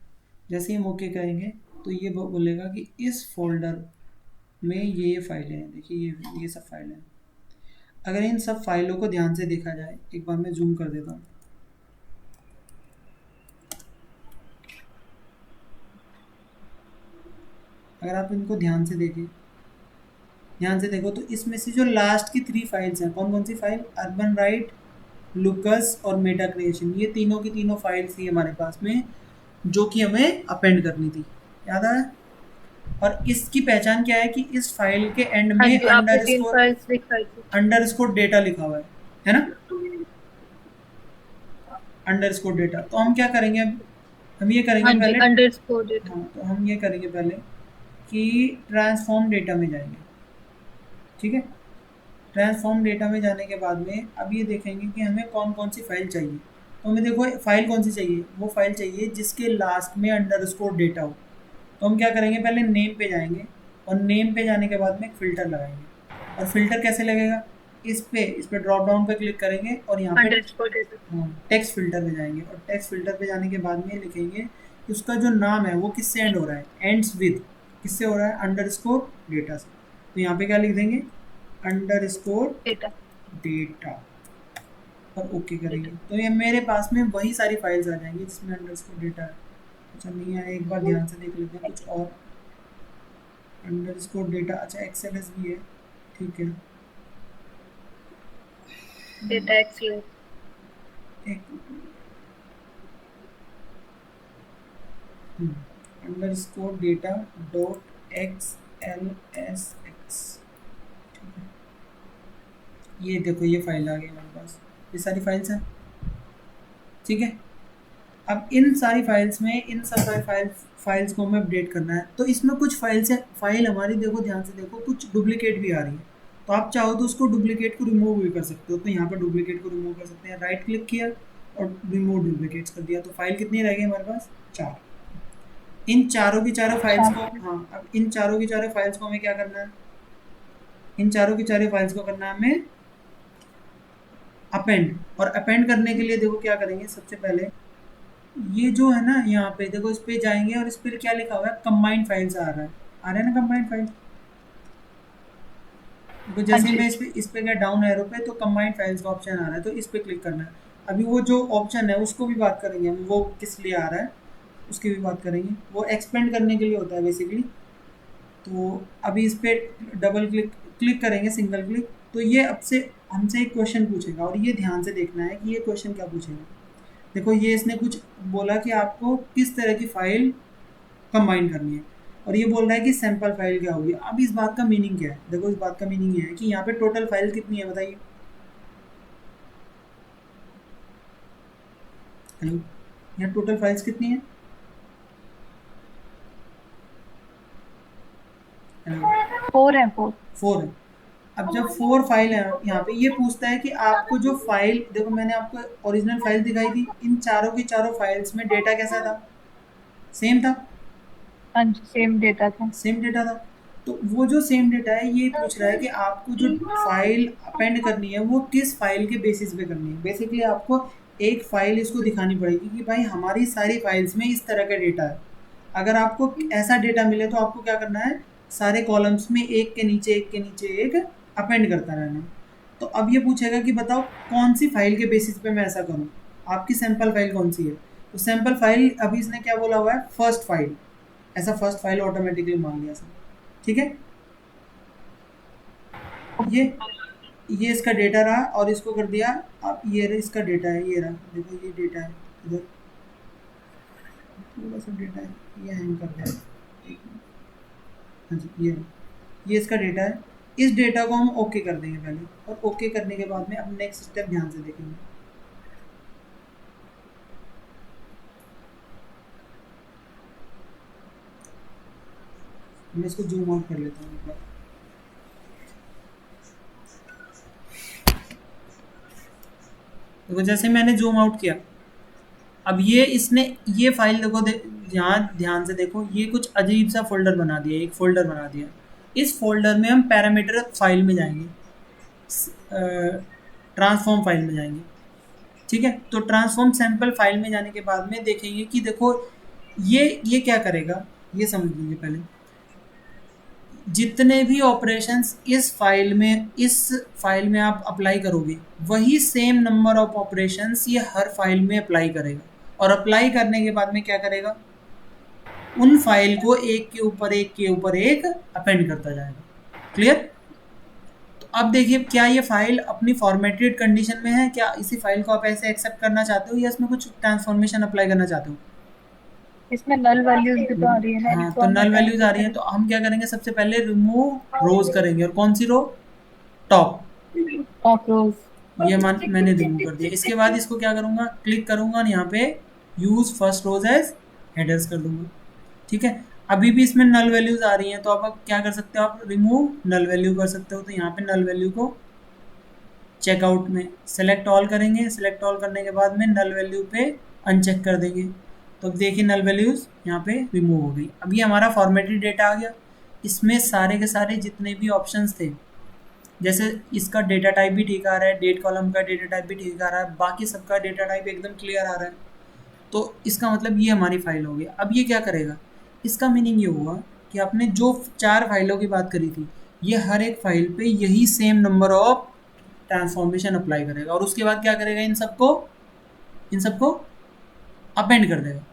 जैसे ही हम ओके करेंगे तो ये बोलेगा कि इस फोल्डर में ये फाइलें हैं। देखिए ये सब फाइलें हैं। अगर इन सब फाइलों को ध्यान से देखा जाए, एक बार मैं जूम कर देता हूँ। अगर आप इनको ध्यान से देखें, ध्यान से देखो, तो इसमें से जो लास्ट की 3 फाइल्स हैं, कौन कौन सी फाइल, अर्बन राइट, लुकस और मेटा क्रिएशन, ये तीनों की तीनों फाइल्स थी हमारे पास में जो कि हमें अपेंड करनी थी। याद आया। और इसकी पहचान क्या है कि इस फाइल के एंड हाँ में जी, आपने 3 फाइल्स दिखाई थी। अंडरस्कोर डेटा लिखा हुआ है ना, अंडरस्कोर डेटा। तो हम क्या करेंगे, अब हम ये करेंगे हाँ जी, पहले। Underscore data. हाँ, तो हम ये करेंगे पहले कि ट्रांसफॉर्म डेटा में जाएंगे। ठीक है, ट्रांसफॉर्म डेटा में जाने के बाद में अब ये देखेंगे कि हमें कौन कौन सी फाइल चाहिए। तो हमें देखो फाइल कौन सी चाहिए, वो फाइल चाहिए जिसके लास्ट में अंडरस्कोर डेटा हो। तो हम क्या करेंगे, पहले नेम पे जाएंगे और नेम पे जाने के बाद में एक फ़िल्टर लगाएंगे। और फिल्टर कैसे लगेगा, इस पे ड्रॉप डाउन पे क्लिक करेंगे और यहाँ पे अंडरस्कोर डेटा। टेक्स्ट फिल्टर में जाएंगे, और टेक्स्ट फिल्टर पे जाने के बाद में लिखेंगे कि उसका जो नाम है वो किससे एंड हो रहा है, एंड्स विद, किससे हो रहा है, अंडरस्कोर डेटा से। तो यहाँ पे क्या लिख देंगे, अंडरस्कोर डेटा। डेटा, और ओके करेंगे। तो ये मेरे पास में वही सारी फाइल्स आ जाएंगी जिसमें अंडरस्कोर डेटा है। अच्छा नहीं है, एक बार ध्यान से देख लेते हैं कुछ और। अंडरस्कोर डेटा, अच्छा एक्सएलएस भी है, ठीक है। Data XL. एक underscore data dot X L S X. ये देखो ये फाइल आ गई हमारे पास, ये सारी फाइल्स हैं। ठीक है, अब इन सारी फाइल्स में इन सब सारी फाइल्स को हमें अपडेट करना है। तो इसमें कुछ फाइल्स है, फाइल हमारी देखो ध्यान से देखो, कुछ डुप्लीकेट भी आ रही है। तो आप चाहो तो उसको डुप्लीकेट को रिमूव भी कर सकते हो। तो यहाँ पर डुप्लीकेट को रिमूव कर सकते हैं, राइट क्लिक किया और रिमूव डुप्लीकेट्स कर दिया। तो फाइल कितनी रह गई हमारे पास, 4। इन चारों की चारों फाइल्स को, हाँ, अब इन चारों की चारों फाइल्स को हमें क्या करना है, इन चारों की चारों फाइल्स को करना है हमें अपेंड, और अपेंड करने के लिए देखो क्या करेंगे, सबसे पहले ये जो है ना यहाँ पे देखो, इस पे जाएंगे और इस पे क्या लिखा हुआ है, कंबाइंड फाइल्स आ रहा है ना कंबाइंड फाइल। तो हाँ जैसे ही जी। मैं इस पे गया डाउन एरो पे, तो कंबाइंड फाइल्स का ऑप्शन आ रहा है, तो इस पे क्लिक करना है। अभी वो जो ऑप्शन है उसको भी बात करेंगे हम, वो किस लिए आ रहा है उसकी भी बात करेंगे। वो एक्सपेंड करने के लिए होता है बेसिकली। तो अभी इस पे डबल क्लिक क्लिक करेंगे, सिंगल क्लिक, तो ये अब से हमसे एक क्वेश्चन पूछेगा, और ये ध्यान से देखना है कि ये क्वेश्चन क्या पूछेगा। देखो ये इसने कुछ बोला कि आपको किस तरह की फाइल कंबाइन करनी है, और ये बोल रहा है कि सैंपल फाइल क्या होगी। अब इस बात का मीनिंग क्या है, देखो इस बात का मीनिंग ये है कि यहाँ पे टोटल फाइल कितनी है बताइए। हेलो, यहाँ टोटल फाइल्स कितनी है। हेलो, 4 है 4। 4 है। अब जब 4 फाइल है यहाँ पे, ये पूछता है कि आपको जो फाइल, देखो मैंने आपको ओरिजिनल फाइल दिखाई थी, इन चारों की चारों फाइल्स में डेटा कैसा था, सेम था, हाँ जी, सेम डेटा था। सेम डेटा था। तो वो जो सेम डेटा है, ये पूछ रहा है कि आपको जो फाइल अपेंड करनी है वो किस फाइल के बेसिस पे करनी है। बेसिकली आपको एक फाइल इसको दिखानी पड़ेगी कि भाई हमारी सारी फाइल्स में इस तरह का डेटा है। अगर आपको ऐसा डेटा मिले तो आपको क्या करना है, सारे कॉलम्स में एक के नीचे एक के नीचे एक अपेंड करता रहना है। तो अब ये पूछेगा कि बताओ कौन सी फाइल के बेसिस पे मैं ऐसा करूँ, आपकी सैंपल फाइल कौन सी है। तो सैंपल फाइल अभी इसने क्या बोला हुआ है, फर्स्ट फाइल, ऐसा फर्स्ट फाइल ऑटोमेटिकली मान लिया सर। ठीक है, ये ये इसका डेटा रहा, और इसको कर दिया। अब ये इसका डेटा है, ये रहा, देखो ये डेटा है इधर, थोड़ा सा डेटा है, ये हैंग कर दिया। एक मिनट। हाँ जी, ये इसका डेटा है। इस डेटा को हम ओके कर देंगे पहले, और ओके करने के बाद में अब नेक्स्ट स्टेप ध्यान से देखेंगे। मैं इसको जूम आउट कर लेता हूँ एक बार। देखो जैसे मैंने जूम आउट किया, अब ये इसने ये फाइल देखो यहाँ ध्यान से देखो, ये कुछ अजीब सा फोल्डर बना दिया, एक फोल्डर बना दिया। इस फोल्डर में हम पैरामीटर फाइल में जाएंगे, ट्रांसफॉर्म फाइल में जाएंगे। ठीक है, तो ट्रांसफॉर्म सैंपल फाइल में जाने के बाद में देखेंगे कि देखो ये क्या करेगा, ये समझ लीजिए पहले। जितने भी ऑपरेशंस इस फाइल में आप अप्लाई करोगे, वही सेम नंबर ऑफ ऑपरेशंस ये हर फाइल में अप्लाई करेगा, और अप्लाई करने के बाद में क्या करेगा, उन फाइल को एक के ऊपर एक के ऊपर एक अपेंड करता जाएगा। क्लियर। तो अब देखिए, क्या ये फाइल अपनी फॉर्मेटेड कंडीशन में है, क्या इसी फाइल को आप ऐसे एक्सेप्ट करना चाहते हो, या इसमें कुछ ट्रांसफॉर्मेशन अप्लाई करना चाहते हो। इसमें नल वैल्यूज भी तो आ रही है ना, हाँ, तो नल वैल्यूज आ रही हैं, फॉर्मेट। तो हम क्या करेंगे, सबसे पहले रिमूव रोज करेंगे, और कौन सी रो, टॉप। टॉप रोज। ये मैंने रिमूव कर दिया। इसके बाद इसको क्या करूँगा, क्लिक करूँगा और यहाँ पे यूज़ फर्स्ट रोज एज हेडर्स कर दूँगा। ठीक है, अभी भी इसमें नल वैल्यूज़ आ रही हैं, तो आप क्या कर सकते हो, आप रिमूव नल वैल्यू कर सकते हो। तो यहाँ पे नल वैल्यू को चेकआउट में सेलेक्ट ऑल करेंगे, सेलेक्ट ऑल करने के बाद में नल वैल्यू पे अनचेक कर देंगे। तो अब देखिए नल वैल्यूज़ यहाँ पे रिमूव हो गई। अब ये हमारा फॉर्मेटेड डेटा आ गया। इसमें सारे के सारे जितने भी ऑप्शंस थे, जैसे इसका डेटा टाइप भी ठीक आ रहा है, डेट कॉलम का डेटा टाइप भी ठीक आ रहा है, बाकी सबका डेटा टाइप एकदम क्लियर आ रहा है। तो इसका मतलब ये हमारी फाइल होगी। अब ये क्या करेगा, इसका मीनिंग ये हुआ कि आपने जो 4 फाइलों की बात करी थी, ये हर एक फाइल पे यही same number of transformation apply करेगा, और उसके बाद क्या करेगा, इन सबको अपेंड कर देगा। In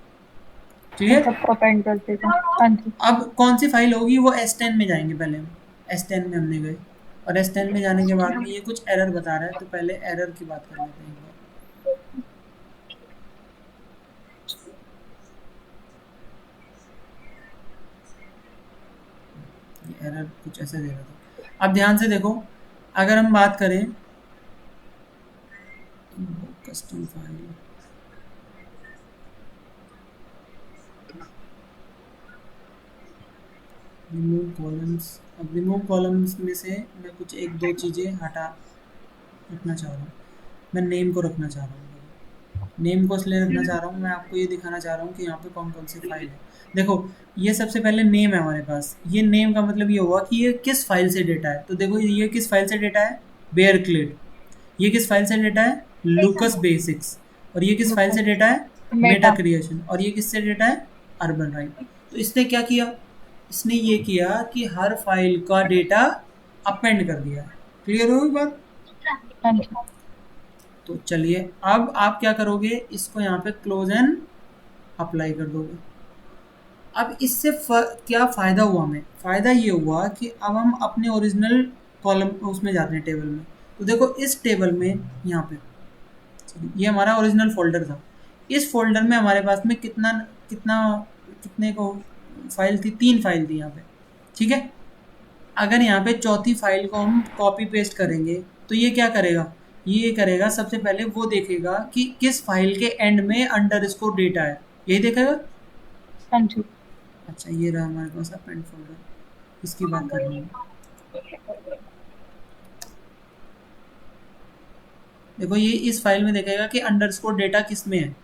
clear. सबको अपेंड कर देगा। हाँ जी। अब कौन सी फाइल होगी, वो S10 में जाएंगे। पहले हम S10 में हमने गए, और S10 में जाने के बाद में ये कुछ एरर बता रहा है, तो पहले एरर की बात कर लेते हैं एक बार। ये एरर कुछ ऐसे दे रहा था। अब ध्यान से देखो, अगर हम बात करें कस्टम फाइल, रिमूव कॉलम्स, अब रिमूव कॉलम्स में से मैं कुछ एक दो चीज़ें रखना चाह रहा हूँ। मैं नेम को रखना चाह रहा हूँ, नेम को इसलिए रखना चाह रहा हूँ, मैं आपको ये दिखाना चाह रहा हूँ कि यहाँ पे कौन कौन सी फाइल है। देखो, ये सबसे पहले नेम है हमारे पास। ये नेम का मतलब ये हुआ कि ये किस फाइल से डेटा है। तो देखो ये किस फाइल से डेटा है, बेयर क्लिड। ये किस फाइल से डेटा है? लूकस बेसिक्स। और ये किस फाइल से डेटा है? Meta Meta. क्रिएशन। और ये किससे डेटा है? Urban right. तो इसने क्या किया? इसने ये किया कि हर फाइल का डेटा अपेंड कर दिया है। क्लियर होगी बात? हाँ जी। तो तो चलिए अब आप क्या करोगे, इसको यहाँ पे क्लोज एंड अप्लाई कर दोगे। अब इससे क्या फ़ायदा हुआ हमें? फ़ायदा ये हुआ कि अब हम अपने ओरिजिनल कॉलम उसमें जाते हैं, टेबल में। तो देखो इस टेबल में यहाँ पे ये हमारा ओरिजिनल फ़ोल्डर था। इस फ़ोल्डर में हमारे पास में कितना कितना कितने को फाइल थी? 3 फाइल थी यहाँ पे, ठीक है? अगर यहाँ पे चौथी फाइल को हम कॉपी पेस्ट करेंगे तो ये क्या करेगा? ये करेगा सबसे पहले वो देखेगा कि किस फाइल के एंड में अंडरस्कोर डेटा है, यही देखेगा। हाँ जी। अच्छा ये रहा हमारे पास अपेंड फोल्डर, इसकी बात कर रही हूँ। देखो ये इस फाइल में देखेगा कि अंडरस्कोर डेटा किस में है,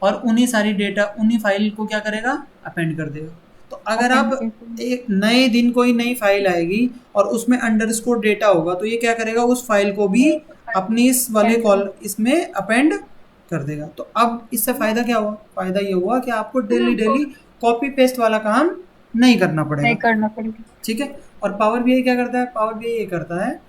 और उन्हीं सारी डेटा उन्हीं फाइल को क्या करेगा? अपेंड कर देगा। तो अगर अपेंड अब कर। एक नए दिन कोई नई फाइल आएगी और उसमें अंडरस्कोर डेटा होगा तो ये क्या करेगा? उस फाइल को भी अपनी इस वाले अपेंड कॉल इसमें अपेंड कर देगा। तो अब इससे फ़ायदा क्या हुआ? फ़ायदा ये हुआ कि आपको डेली डेली कॉपी पेस्ट वाला काम नहीं करना नहीं पड़ेगा। करना पड़ेगा। ठीक है? और पावर बीआई क्या करता है? पावर बीआई ये करता है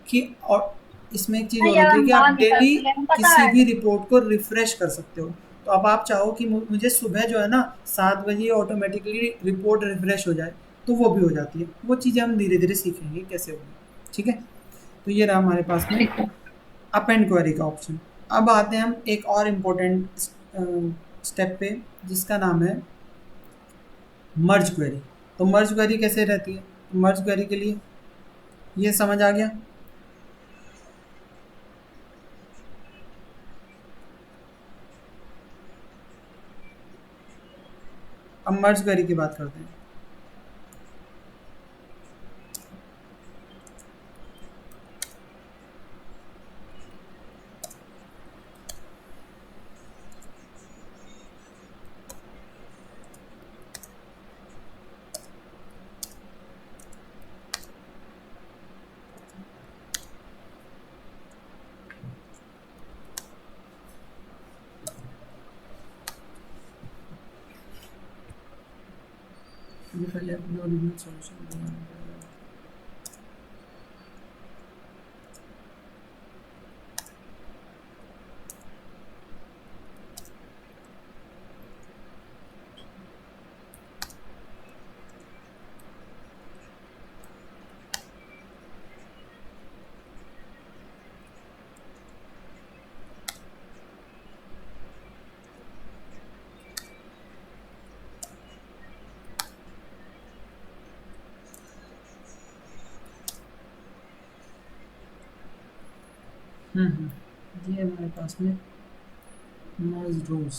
कि और इसमें एक चीज़ और होती है कि आप डेली किसी भी रिपोर्ट को रिफ्रेश कर सकते हो। तो अब आप चाहो कि मुझे सुबह जो है ना 7 बजे ऑटोमेटिकली रिपोर्ट रिफ्रेश हो जाए, तो वो भी हो जाती है। वो चीज़ें हम धीरे धीरे सीखेंगे कैसे होगी। ठीक है? तो ये रहा हमारे पास में ठीक है। अपेंड क्वेरी का ऑप्शन। अब आते हैं हम एक और इम्पोर्टेंट स्टेप पे, जिसका नाम है मर्ज क्वेरी। तो मर्ज क्वेरी कैसे रहती है? मर्ज क्वेरी के लिए ये समझ आ गया। अब मर्ज क्वेरी की बात करते हैं। ये पहले अपने ओरिजिनल सॉल्यूशन बनाना पड़ेगा। ये हमारे पास में मर्ज रोज।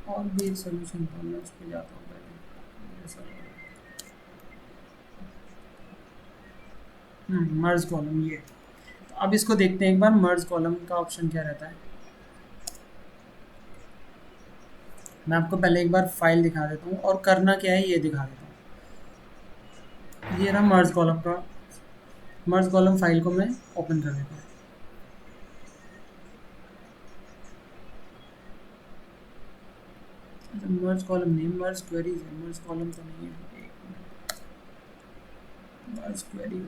और भी एक सोल्यूशन था, मैं उस पर जाता हूँ पहले। मर्ज कॉलम ये। तो अब इसको देखते हैं एक बार, मर्ज कॉलम का ऑप्शन क्या रहता है। मैं आपको पहले एक बार फाइल दिखा देता हूँ और करना क्या है ये दिखा देता हूँ। ये रहा मर्ज कॉलम का, मर्ज कॉलम फाइल को मैं ओपन कर देता हूँ। अच्छा मर्ज कॉलम नहीं, मर्ज क्वेरीज है, मर्ज कॉलम तो नहीं है। एक मिनट, मर्ज क्वेरी,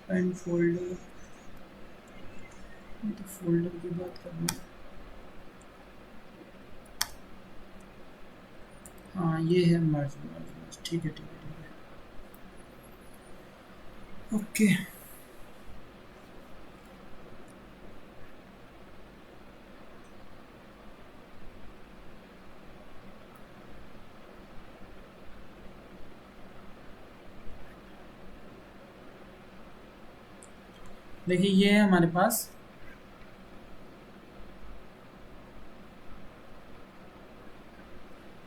अपेंड फोल्डर। तो फोल्डर की बात करना है। हाँ ये है मर्ज, मर्ज ठीक है, ठीक है, ठीक है। ओके। देखिए ये है हमारे पास,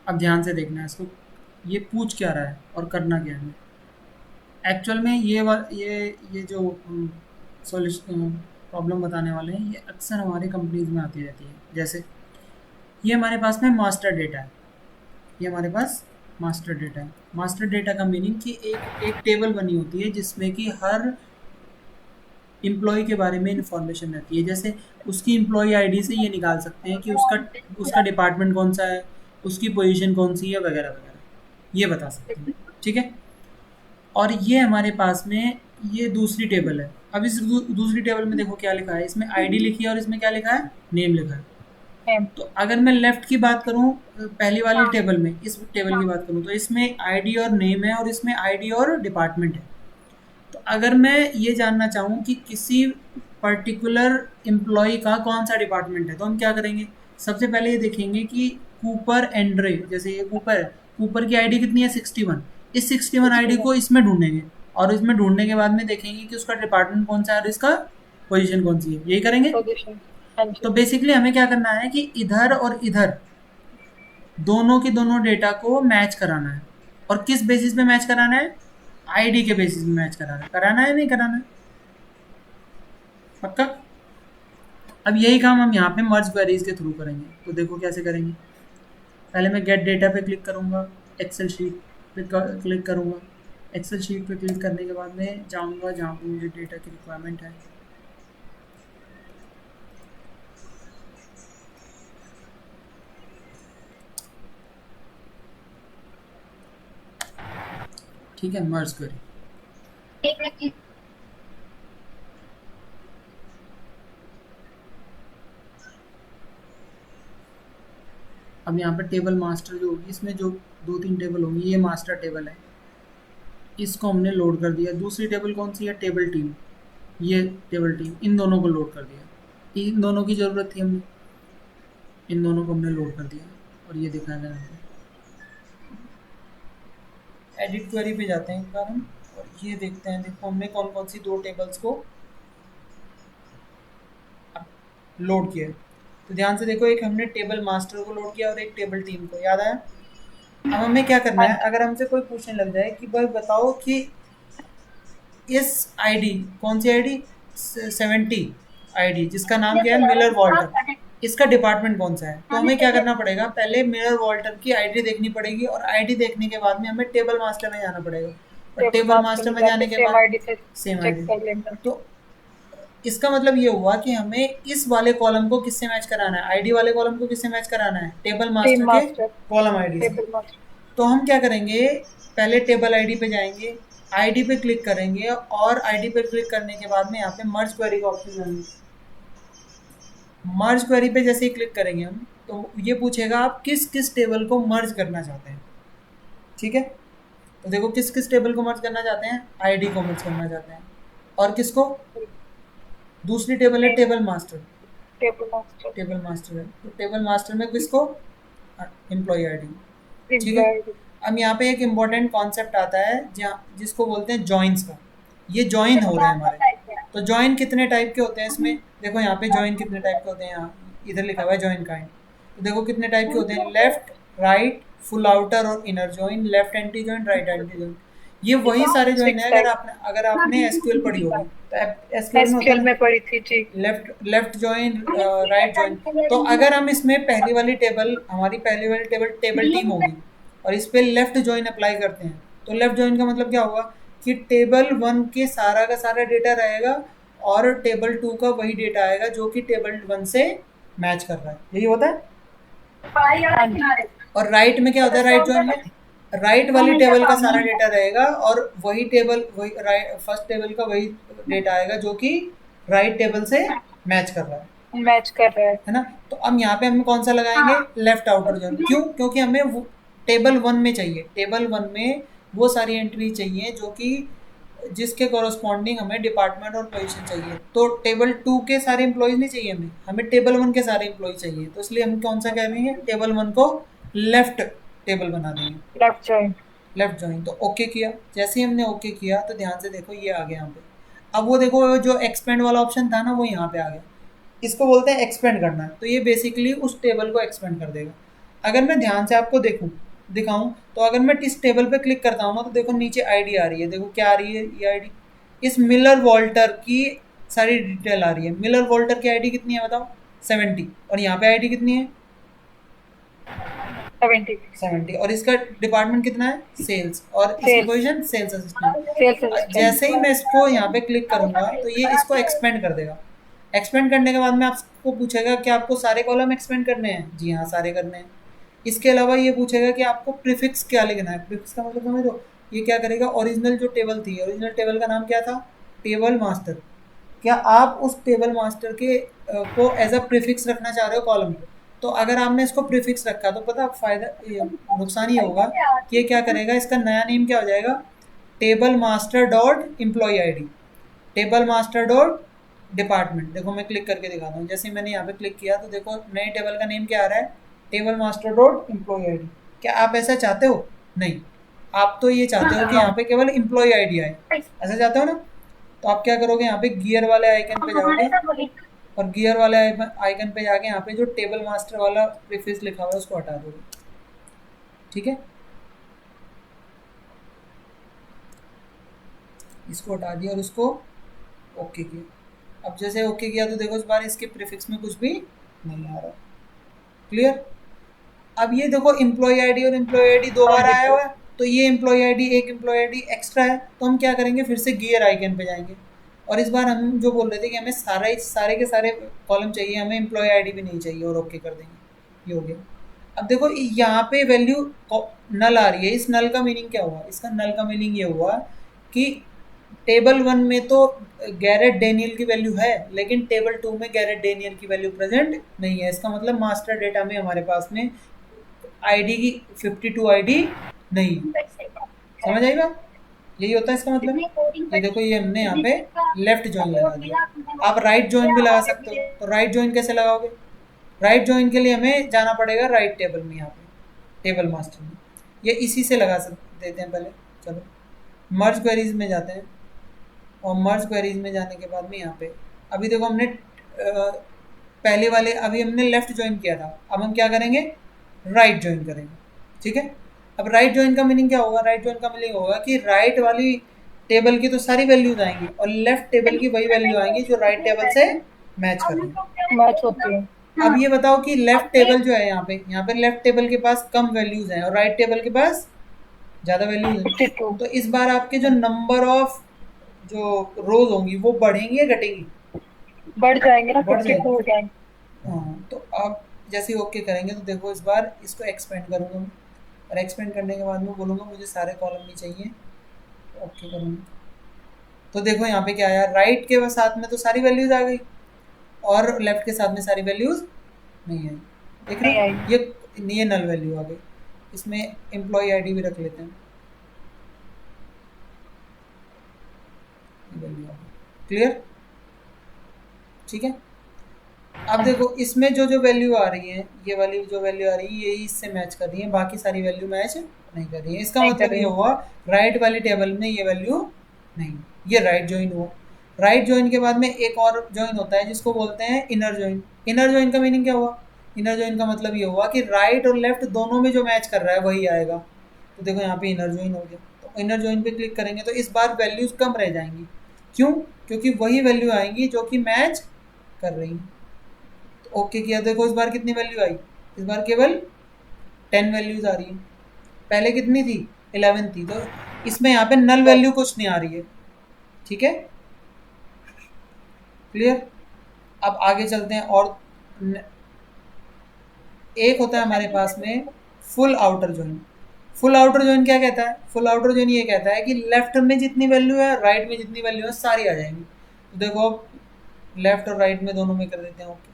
अब ध्यान से देखना है इसको। ये पूछ क्या रहा है और करना क्या है। एक्चुअल में ये जो सॉल्यूशन प्रॉब्लम बताने वाले हैं, ये अक्सर हमारे कंपनीज में आती रहती है। जैसे ये हमारे पास में मास्टर डेटा है, ये हमारे पास मास्टर डेटा है। मास्टर डेटा का मीनिंग कि एक एक टेबल बनी होती है जिसमें कि हर एम्प्लॉय के बारे में इंफॉर्मेशन रहती है। जैसे उसकी एम्प्लॉय आईडी से ये निकाल सकते हैं कि उसका उसका डिपार्टमेंट कौन सा है, उसकी पोजीशन कौन सी है, वगैरह वगैरह, ये बता सकते हैं। ठीक है। और ये हमारे पास में ये दूसरी टेबल है। अब इस दूसरी टेबल में देखो क्या लिखा है, इसमें आईडी लिखी है और इसमें क्या लिखा है, नेम लिखा है। नेम। तो अगर मैं लेफ्ट की बात करूं, पहली वाली टेबल में, इस टेबल की बात करूं, तो इसमें आईडी और नेम है और इसमें आईडी और डिपार्टमेंट है। तो अगर मैं ये जानना चाहूँ कि किसी पर्टिकुलर एम्प्लॉय का कौन सा डिपार्टमेंट है, तो हम क्या करेंगे, सबसे पहले ये देखेंगे कि कूपर एंड्रे, जैसे ये कूपर है, कूपर की आईडी कितनी है, 61। इस 61 आईडी को इसमें ढूंढेंगे और इसमें ढूंढने के बाद में देखेंगे कि उसका डिपार्टमेंट कौन सा है और इसका पोजीशन कौन सी है, यही करेंगे। पोजीशन। हाँ तो जी। बेसिकली हमें क्या करना है कि इधर और इधर दोनों के दोनों डेटा को मैच कराना है। और किस बेसिस पे मैच कराना है, आईडी के बेसिस पे मैच कराना है नहीं कराना है, पक्का। अब यही काम हम यहाँ पे मर्ज क्वेरीज के थ्रू करेंगे। तो देखो कैसे करेंगे। पहले मैं गेट डेटा पे क्लिक करूँगा, एक्सेल शीट पे क्लिक करूँगा। एक्सेल शीट पे क्लिक करने के बाद में जाऊँगा जहाँ पे मुझे डेटा की रिक्वायरमेंट है। ठीक है, मर्ज क्वेरी। अब यहाँ पे टेबल मास्टर जो होगी, इसमें जो 2-3 टेबल होंगी, ये मास्टर टेबल है, इसको हमने लोड कर दिया। दूसरी टेबल कौन सी है, टेबल टीम, ये टेबल टीम, इन दोनों को लोड कर दिया। इन दोनों की ज़रूरत थी हमने, इन दोनों को हमने लोड कर दिया और ये दिखाया गया हमको। एडिट क्वेरी पे जाते हैं एक बार हम और ये देखते हैं। देखो हमने कौन कौन सी 2 टेबल्स को लोड किया है। तो ध्यान से देखो, एक हमने टेबल मास्टर को लोड किया और एक टेबल टीम को, याद आया। अब हमें क्या करना है, अगर हमसे कोई पूछने लग जाए कि भाई बताओ कि इस आईडी, कौन सी आईडी, 70 आईडी, जिसका नाम क्या है, मिलर वॉल्टर, इसका डिपार्टमेंट कौन सा है, तो हमें क्या करना पड़ेगा, पहले मिलर वॉल्टर की आईडी देखनी पड़ेगी और आईडी देखने के बाद में हमें टेबल मास्टर में जाना पड़ेगा और टेबल मास्टर में जाने के बाद सेम आईडी। तो इसका मतलब ये हुआ कि हमें इस वाले कॉलम को किससे मैच कराना है, आईडी वाले कॉलम को किससे मैच कराना है, टेबल मास्टर के कॉलम आईडी से। तो हम क्या करेंगे, पहले टेबल आईडी पे जाएंगे, आईडी पे क्लिक करेंगे और आईडी पे क्लिक करने के बाद में यहाँ पे मर्ज क्वेरी का ऑप्शन जाएंगे। मर्ज क्वेरी पे जैसे ही क्लिक करेंगे हम, तो ये पूछेगा आप किस किस टेबल को मर्ज करना चाहते हैं। ठीक है, तो देखो किस किस टेबल को मर्ज करना चाहते हैं, आईडी को मर्ज करना चाहते हैं और किसको, दूसरी टेबल है टेबल मास्टर, टेबल मास्टर है, तो टेबल मास्टर में किसको, एम्प्लॉय आईडी। ठीक है। अब यहाँ पे एक इम्पॉर्टेंट कॉन्सेप्ट आता है जिसको बोलते हैं जॉइंस का। ये जॉइन हो रहे हैं हमारे, तो जॉइन कितने टाइप के होते हैं इसमें, देखो यहाँ पे जॉइन कितने टाइप के होते हैं, यहाँ इधर लिखा हुआ है जॉइन काइंड। तो देखो कितने टाइप के होते हैं, लेफ्ट, राइट, फुल आउटर और inner join, left anti join, right anti join. ये वही सारे जॉइन है। अगर आपने एसक्यूएल पढ़ी होगी तो एसक्यूएल में पढ़ी थी जी, लेफ्ट जॉइन, राइट जॉइन। तो अगर हम इसमें पहली वाली टेबल, हमारी पहली वाली टेबल टेबल टीम होगी और इस पे लेफ्ट जॉइन अप्लाई करते हैं, तो लेफ्ट जॉइन का मतलब क्या होगा कि टेबल 1 के सारा का सारा डेटा रहेगा और टेबल 2 का वही डेटा आएगा जो कि टेबल 1 से मैच कर रहा है, यही होता है। और राइट में क्या होता है, राइट जॉइन में राइट वाली टेबल का सारा डेटा रहेगा और वही टेबल, वही फर्स्ट टेबल का वही डेटा आएगा जो कि राइट टेबल से मैच कर रहा है ना। तो अब यहाँ पे हम कौन सा लगाएंगे, लेफ्ट आउटर जॉइन। क्यों, क्योंकि हमें टेबल 1 में चाहिए, टेबल 1 में वो सारी एंट्री चाहिए जो कि जिसके कॉरस्पॉन्डिंग हमें डिपार्टमेंट और पोजीशन चाहिए। तो टेबल 2 के सारे एम्प्लॉयज नहीं चाहिए हमें टेबल 1 के सारे एम्प्लॉय चाहिए। तो इसलिए हम कौन सा कह रहे हैं, टेबल 1 को लेफ्ट टेबल बना देंगे, लेफ्ट जॉइन। तो ओके किया, जैसे ही हमने ओके किया तो ध्यान से देखो ये आ गया यहाँ पे। अब वो देखो जो एक्सपेंड वाला ऑप्शन था ना, वो यहाँ पे आ गया, इसको बोलते हैं एक्सपेंड करना है। तो ये बेसिकली उस टेबल को एक्सपेंड कर देगा। अगर मैं ध्यान से आपको देखूँ, दिखाऊं, तो अगर मैं इस टेबल पे क्लिक करता हूँ ना, तो देखो नीचे आईडी आ रही है, देखो क्या आ रही है ये आईडी, इस मिलर वॉल्टर की सारी डिटेल आ रही है। मिलर वॉल्टर की आईडी कितनी है बताओ? 70। और यहाँ पे आईडी कितनी है? 70। 70। और इसका डिपार्टमेंट कितना है? सेल्स। और इसकी sales. Position sales sales assistant. जैसे ही असिस्टेंट। मैं इसको यहाँ पे क्लिक करूंगा तो ये इसको एक्सपेंड कर देगा। एक्सपेंड करने के बाद में आपको पूछेगा कि आपको सारे कॉलम एक्सपेंड करने हैं। जी हाँ, सारे करने हैं। इसके अलावा ये पूछेगा कि आपको प्रीफिक्स क्या लिखना है। प्रीफिक्स का मतलब समझ लो, ये क्या करेगा, ओरिजिनल जो टेबल थी, ओरिजिनल टेबल का नाम क्या था? Table master. क्या आप उस टेबल मास्टर के को एज अ प्रीफिक्स रखना चाह रहे हो कॉलम को? तो अगर आपने इसको प्रीफिक्स रखा तो पता फायदा नुकसान ये होगा कि ये क्या करेगा, इसका नया नेम क्या हो जाएगा? Table master dot employee ID, table master dot department. देखो मैं क्लिक करके दिखाता हूँ। जैसे मैंने यहाँ पे क्लिक किया तो देखो नए टेबल का नेम क्या आ रहा है? Table master dot employee ID. क्या आप ऐसा चाहते हो? नहीं, आप तो ये चाहते हो कि यहाँ पे केवल एम्प्लॉय आईडी आए, ऐसा चाहते हो ना? तो आप क्या करोगे, यहाँ पे गियर वाले आइकन पे जाओगे, और गियर वाले आइकन पे जाके यहाँ पे जो टेबल मास्टर वाला प्रीफिक्स लिखा हुआ है उसको हटा दोगे। ठीक है, इसको हटा दिया और उसको ओके किया। अब जैसे ओके किया तो देखो इस बार इसके प्रीफिक्स में कुछ भी नहीं आ रहा। क्लियर? अब ये देखो एम्प्लॉय आईडी और एम्प्लॉय आईडी दो बार आया हुआ है, तो ये एम्प्लॉय आईडी एक एम्प्लॉय आईडी एक्स्ट्रा है, तो हम क्या करेंगे, फिर से गियर आइकन पे जाएंगे। और इस बार हम जो बोल रहे थे कि हमें सारे के सारे कॉलम चाहिए, हमें एम्प्लॉय आईडी भी नहीं चाहिए, और ओके कर देंगे। ये हो गया। अब देखो यहाँ पे वैल्यू नल आ रही है। इस नल का मीनिंग क्या हुआ? इसका नल का मीनिंग ये हुआ कि टेबल वन में तो गैरेट डेनियल की वैल्यू है, लेकिन टेबल टू में गैरेट डेनियल की वैल्यू प्रेजेंट नहीं है। इसका मतलब मास्टर डेटा में हमारे पास में आईडी की 52 आईडी नहीं। समझ आई बात? यही होता है इसका मतलब। ये देखो ये हमने यहाँ पे लेफ्ट ज्वाइन लगा दिया। आप राइट ज्वाइन भी लगा सकते हो। तो राइट ज्वाइन कैसे लगाओगे? राइट ज्वाइन के लिए हमें जाना पड़ेगा राइट टेबल में, यहाँ पे टेबल मास्टर में। ये इसी से लगा सकते देते हैं पहले। चलो मर्ज क्वेरीज में जाते हैं, और मर्ज क्वेरीज में जाने के बाद में यहाँ पे अभी देखो हमने पहले वाले अभी हमने लेफ्ट ज्वाइन किया था, अब हम क्या करेंगे, राइट ज्वाइन करेंगे। ठीक है, अब राइट ज्वाइन का मीनिंग क्या होगा? राइट ज्वाइन का मीनिंग होगा कि राइट वाली टेबल की तो सारी वैल्यूज आएंगी, और लेफ्ट टेबल की वही वैल्यू आएंगी जो राइट टेबल से मैच कर रही है। मैच होती है। अब ये बताओ कि लेफ्ट टेबल जो है यहाँ पे लेफ्ट टेबल के पास कम वैल्यूज हैं और राइट टेबल के पास ज़्यादा वैल्यूज हैं। 52 तो इस बार आपके जो नंबर ऑफ जो रोज होंगी वो बढ़ेंगी या घटेंगी? बढ़ जाएंगे ना, बढ़ 52 जाएंगी। हो जाएंगे। हाँ, तो आप जैसे ओके करेंगे तो देखो इस बार इसको एक्सपेंड करूँगा मैं, और एक्सपेंड करने के बाद में बोलूँगा मुझे सारे कॉलम नहीं चाहिए, ओके करूँगा। तो देखो यहाँ पे क्या आया, राइट के साथ में तो सारी वैल्यूज आ गई, और लेफ्ट के साथ में सारी वैल्यूज नहीं आई। देख रहे नहीं हो, आएगी। ये नल वैल्यू आ गई। इसमें एम्प्लॉय आईडी भी रख लेते हैं, वैल्यू आ गई। क्लियर? ठीक है, अब देखो इसमें जो जो वैल्यू आ रही है, ये वाली जो वैल्यू आ रही है यही इससे मैच कर रही है, बाकी सारी वैल्यू मैच नहीं कर रही है। इसका नहीं कर मतलब रही ये है। हुआ राइट वाली टेबल में ये वैल्यू नहीं, ये राइट ज्वाइन हुआ। राइट ज्वाइन के बाद में एक और ज्वाइन होता है जिसको बोलते हैं इनर ज्वाइन। इनर ज्वाइन का मीनिंग क्या हुआ? इनर ज्वाइन का मतलब ये हुआ कि राइट और लेफ्ट दोनों में जो मैच कर रहा है वही आएगा। तो देखो यहाँ पे इनर ज्वाइन हो गया, तो इनर ज्वाइन पे क्लिक करेंगे तो इस बार वैल्यूज कम रह जाएंगी। क्यों? क्योंकि वही वैल्यू आएंगी जो कि मैच कर रही हैं। ओके किया, देखो इस बार कितनी वैल्यू आई? इस बार केवल 10 वैल्यूज आ रही है। पहले कितनी थी? 11 थी। तो इसमें यहाँ पे नल वैल्यू कुछ नहीं आ रही है। ठीक है, क्लियर? अब आगे चलते हैं। और एक होता है हमारे पास में full outer join. Full outer join क्या कहता है? फुल आउटर ज्वाइन ये कहता है कि लेफ्ट में जितनी वैल्यू है, राइट में जितनी वैल्यू है, सारी आ जाएंगी। तो देखो लेफ्ट और राइट में दोनों में कर देते हैं ओके,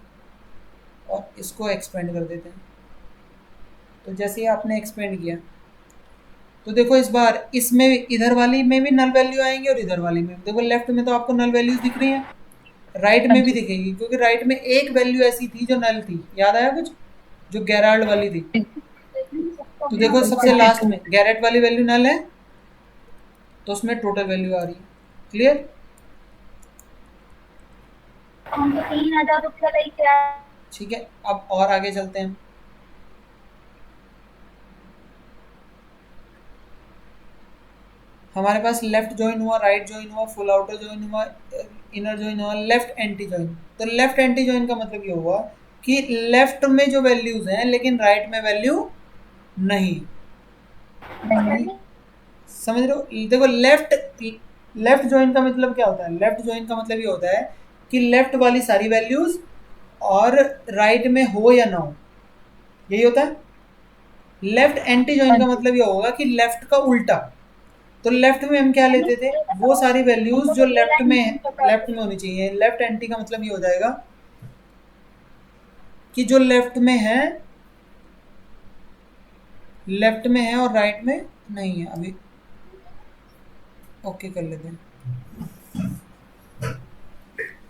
और इसको एक्सपेंड कर देते हैं। तो जैसे ही आपने एक्सपेंड किया तो देखो इस बार इसमें इधर वाली में भी नल वैल्यू आएंगी और इधर वाली में भी। देखो लेफ्ट में तो आपको नल वैल्यूज दिख रही हैं, राइट हाँ में भी जी। दिखेगी, क्योंकि राइट में एक वैल्यू ऐसी थी जो नल थी। याद आया कुछ? जो गैराल्ड वाली थी। तो देखो सबसे लास्ट 52। में गैरेट वाली वैल्यू नल है, तो उसमें टोटल वैल्यू आ रही है। क्लियर? ठीक है, अब और आगे चलते हैं। हमारे पास लेफ्ट ज्वाइन हुआ, राइट ज्वाइन हुआ, फुल आउटर ज्वाइन हुआ, इनर ज्वाइन हुआ, लेफ्ट एंटी ज्वाइन। तो लेफ्ट एंटी ज्वाइन का मतलब ये हुआ कि लेफ्ट में जो वैल्यूज हैं लेकिन राइट में वैल्यू नहीं। नहीं। समझ रहे हो? देखो लेफ्ट लेफ्ट ज्वाइन का मतलब क्या होता है? लेफ्ट ज्वाइन का मतलब ये होता है कि लेफ्ट वाली सारी वैल्यूज और राइट में हो या ना हो, यही होता है। लेफ्ट एंटी हाँ ज्वाइन का जी। मतलब ये होगा कि लेफ्ट का उल्टा। तो लेफ्ट में हम क्या लेते थे? वो सारी वैल्यूज जो लेफ्ट में होनी चाहिए। लेफ्ट एंटी का मतलब ये हो जाएगा कि जो लेफ्ट में है और राइट में नहीं है। अभी ओके कर लेते हैं।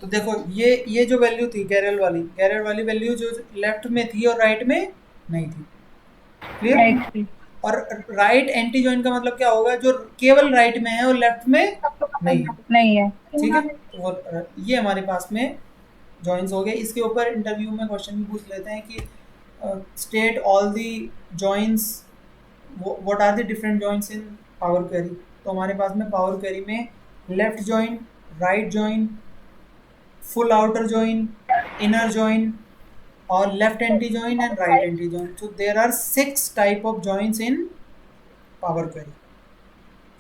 तो देखो ये जो वैल्यू थी कैरियर वाली वैल्यू जो लेफ्ट में थी और राइट में नहीं थी। क्लियर? राइट थी। और राइट एंटी जॉइन का मतलब क्या होगा? जो केवल राइट में है और लेफ्ट में नहीं है। नहीं है। ठीक है, तो ये हमारे पास में जॉइंस हो गए। इसके ऊपर इंटरव्यू में क्वेश्चन भी पूछ लेते हैं कि state all the joins, what are the different joins in power query. तो हमारे पास में पावर क्वेरी में left join, right join, full outer join, inner join और left anti join and right anti join. So there are 6 type of joins in power query।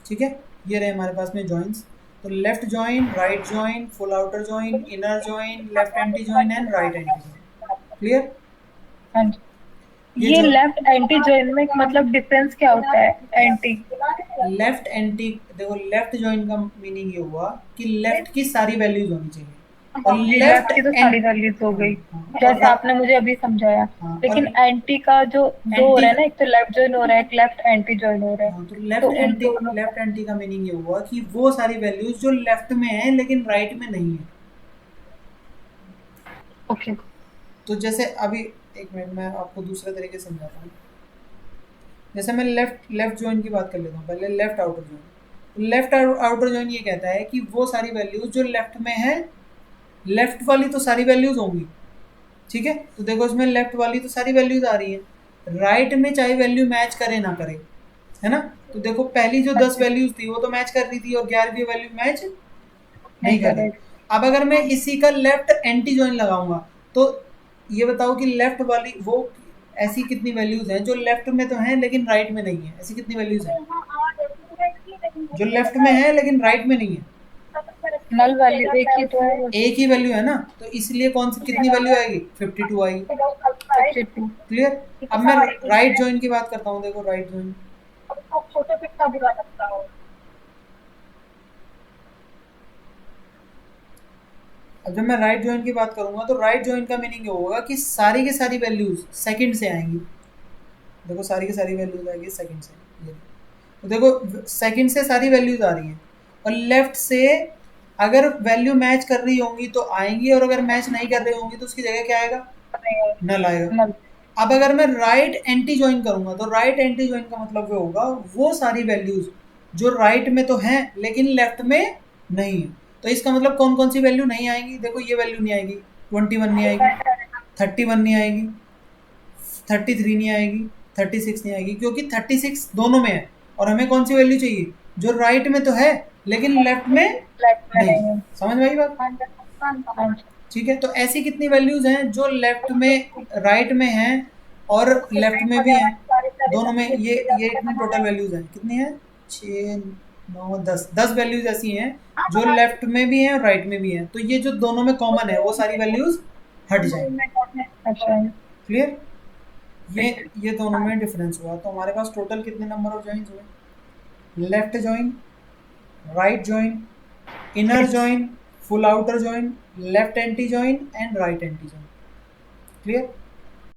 ठीक है, ये रहे हमारे पास में जॉइंस। तो left join, right join, full outer join, inner join, left anti join and right anti join. Clear? हाँ जी। ये ये जो लेफ्ट एंटी जॉइन में मतलब डिफरेंस क्या होता है? एंटी। लेफ्ट एंटी, देखो लेफ्ट जॉइन का मीनिंग ये हुआ कि लेफ्ट की सारी वैल्यूज होनी चाहिए और लेफ्ट लेफ्ट की तो सारी वैल्यूज हो गई, और जैसे आपने मुझे अभी समझाया। हाँ, लेकिन और एंटी का जो दो हो एंटी रहा है ना, एक तो लेफ्ट जॉइन हो रहा है, एक लेफ्ट एंटी जॉइन हो रहा है। हाँ, तो तो उन दोनों लेफ्ट एंटी का मीनिंग ये हुआ कि वो सारी वैल्यूज जो लेफ्ट में है लेकिन राइट में नहीं है। ओके। तो जैसे अभी एक मिनट मैं आपको दूसरे तरीके से समझाता हूँ। जैसे मैं लेफ्ट लेफ्ट जॉइन की बात कर लेता हूँ पहले। Left outer join, left outer join ये कहता है कि वो सारी वैल्यूज जो लेफ्ट में है, लेफ्ट वाली तो सारी वैल्यूज होंगी। ठीक है, तो देखो इसमें लेफ्ट वाली तो सारी वैल्यूज आ रही है, राइट में चाहे वैल्यू मैच करे ना करे, है ना। तो देखो पहली जो 10 वैल्यूज थी वो तो मैच कर रही थी और 11वीं वैल्यू मैच नहीं नहीं कर कर रही। रहे। अब अगर मैं इसी का लेफ्ट एंटी जॉइन लगाऊंगा तो ये बताओ कि लेफ्ट वाली वो ऐसी कितनी वैल्यूज हैं जो लेफ्ट में तो हैं लेकिन राइट में नहीं है? ऐसी कितनी वैल्यूज हैं जो लेफ्ट में है लेकिन राइट में नहीं है? नल वैल्यू एक ही तो है। एक ही वैल्यू है ना, तो इसलिए कौन सी कितनी वैल्यू आएगी? 52 आएगी। 52। क्लियर? अब मैं राइट जॉइन की बात करता हूँ। देखो राइट जॉइन, अब जब मैं राइट जॉइन की बात करूंगा तो राइट जॉइन का मीनिंग ये होगा कि सारी की सारी वैल्यूज सेकंड से आएंगी। देखो सारी की सारी वैल्यूज आएगी सेकंड से। ये तो देखो सेकंड से सारी वैल्यूज आ रही हैं और लेफ्ट से अगर वैल्यू मैच कर रही होंगी तो आएंगी और अगर मैच नहीं कर रही होंगी तो उसकी जगह क्या आएगा? नल आएगा। नल। अब अगर मैं राइट एंटी जॉइन करूंगा तो राइट एंटी जॉइन का मतलब ये होगा वो सारी वैल्यूज जो राइट में तो हैं लेकिन लेफ्ट में नहीं है। तो इसका मतलब कौन कौन सी वैल्यू नहीं आएगी? देखो ये वैल्यू नहीं आएगी, 21 नहीं आएगी, 31 नहीं आएगी, 33 नहीं आएगी, 36 नहीं आएगी, क्योंकि 36 दोनों में है और हमें कौन सी वैल्यू चाहिए? जो राइट में तो है लेकिन लेफ्ट में लेफ्ट में नहीं। नहीं है। समझ में आई बात? हाँ जी। ठीक है, तो ऐसी कितनी वैल्यूज हैं जो लेफ्ट में राइट में हैं और लेफ्ट में भी हैं, दोनों में। ये इतनी टोटल वैल्यूज हैं, कितनी है? 6 9 10 10 वैल्यूज ऐसी हैं जो लेफ्ट में भी हैं और राइट में भी हैं। तो ये जो दोनों में कॉमन है वो सारी वैल्यूज हट जाएंगी। अच्छा। क्लियर? ये दोनों में डिफरेंस हुआ। तो हमारे पास टोटल कितने नंबर ऑफ जॉइंस हुए? Left join, right join, inner join, full outer join, left anti join and right anti join. Clear?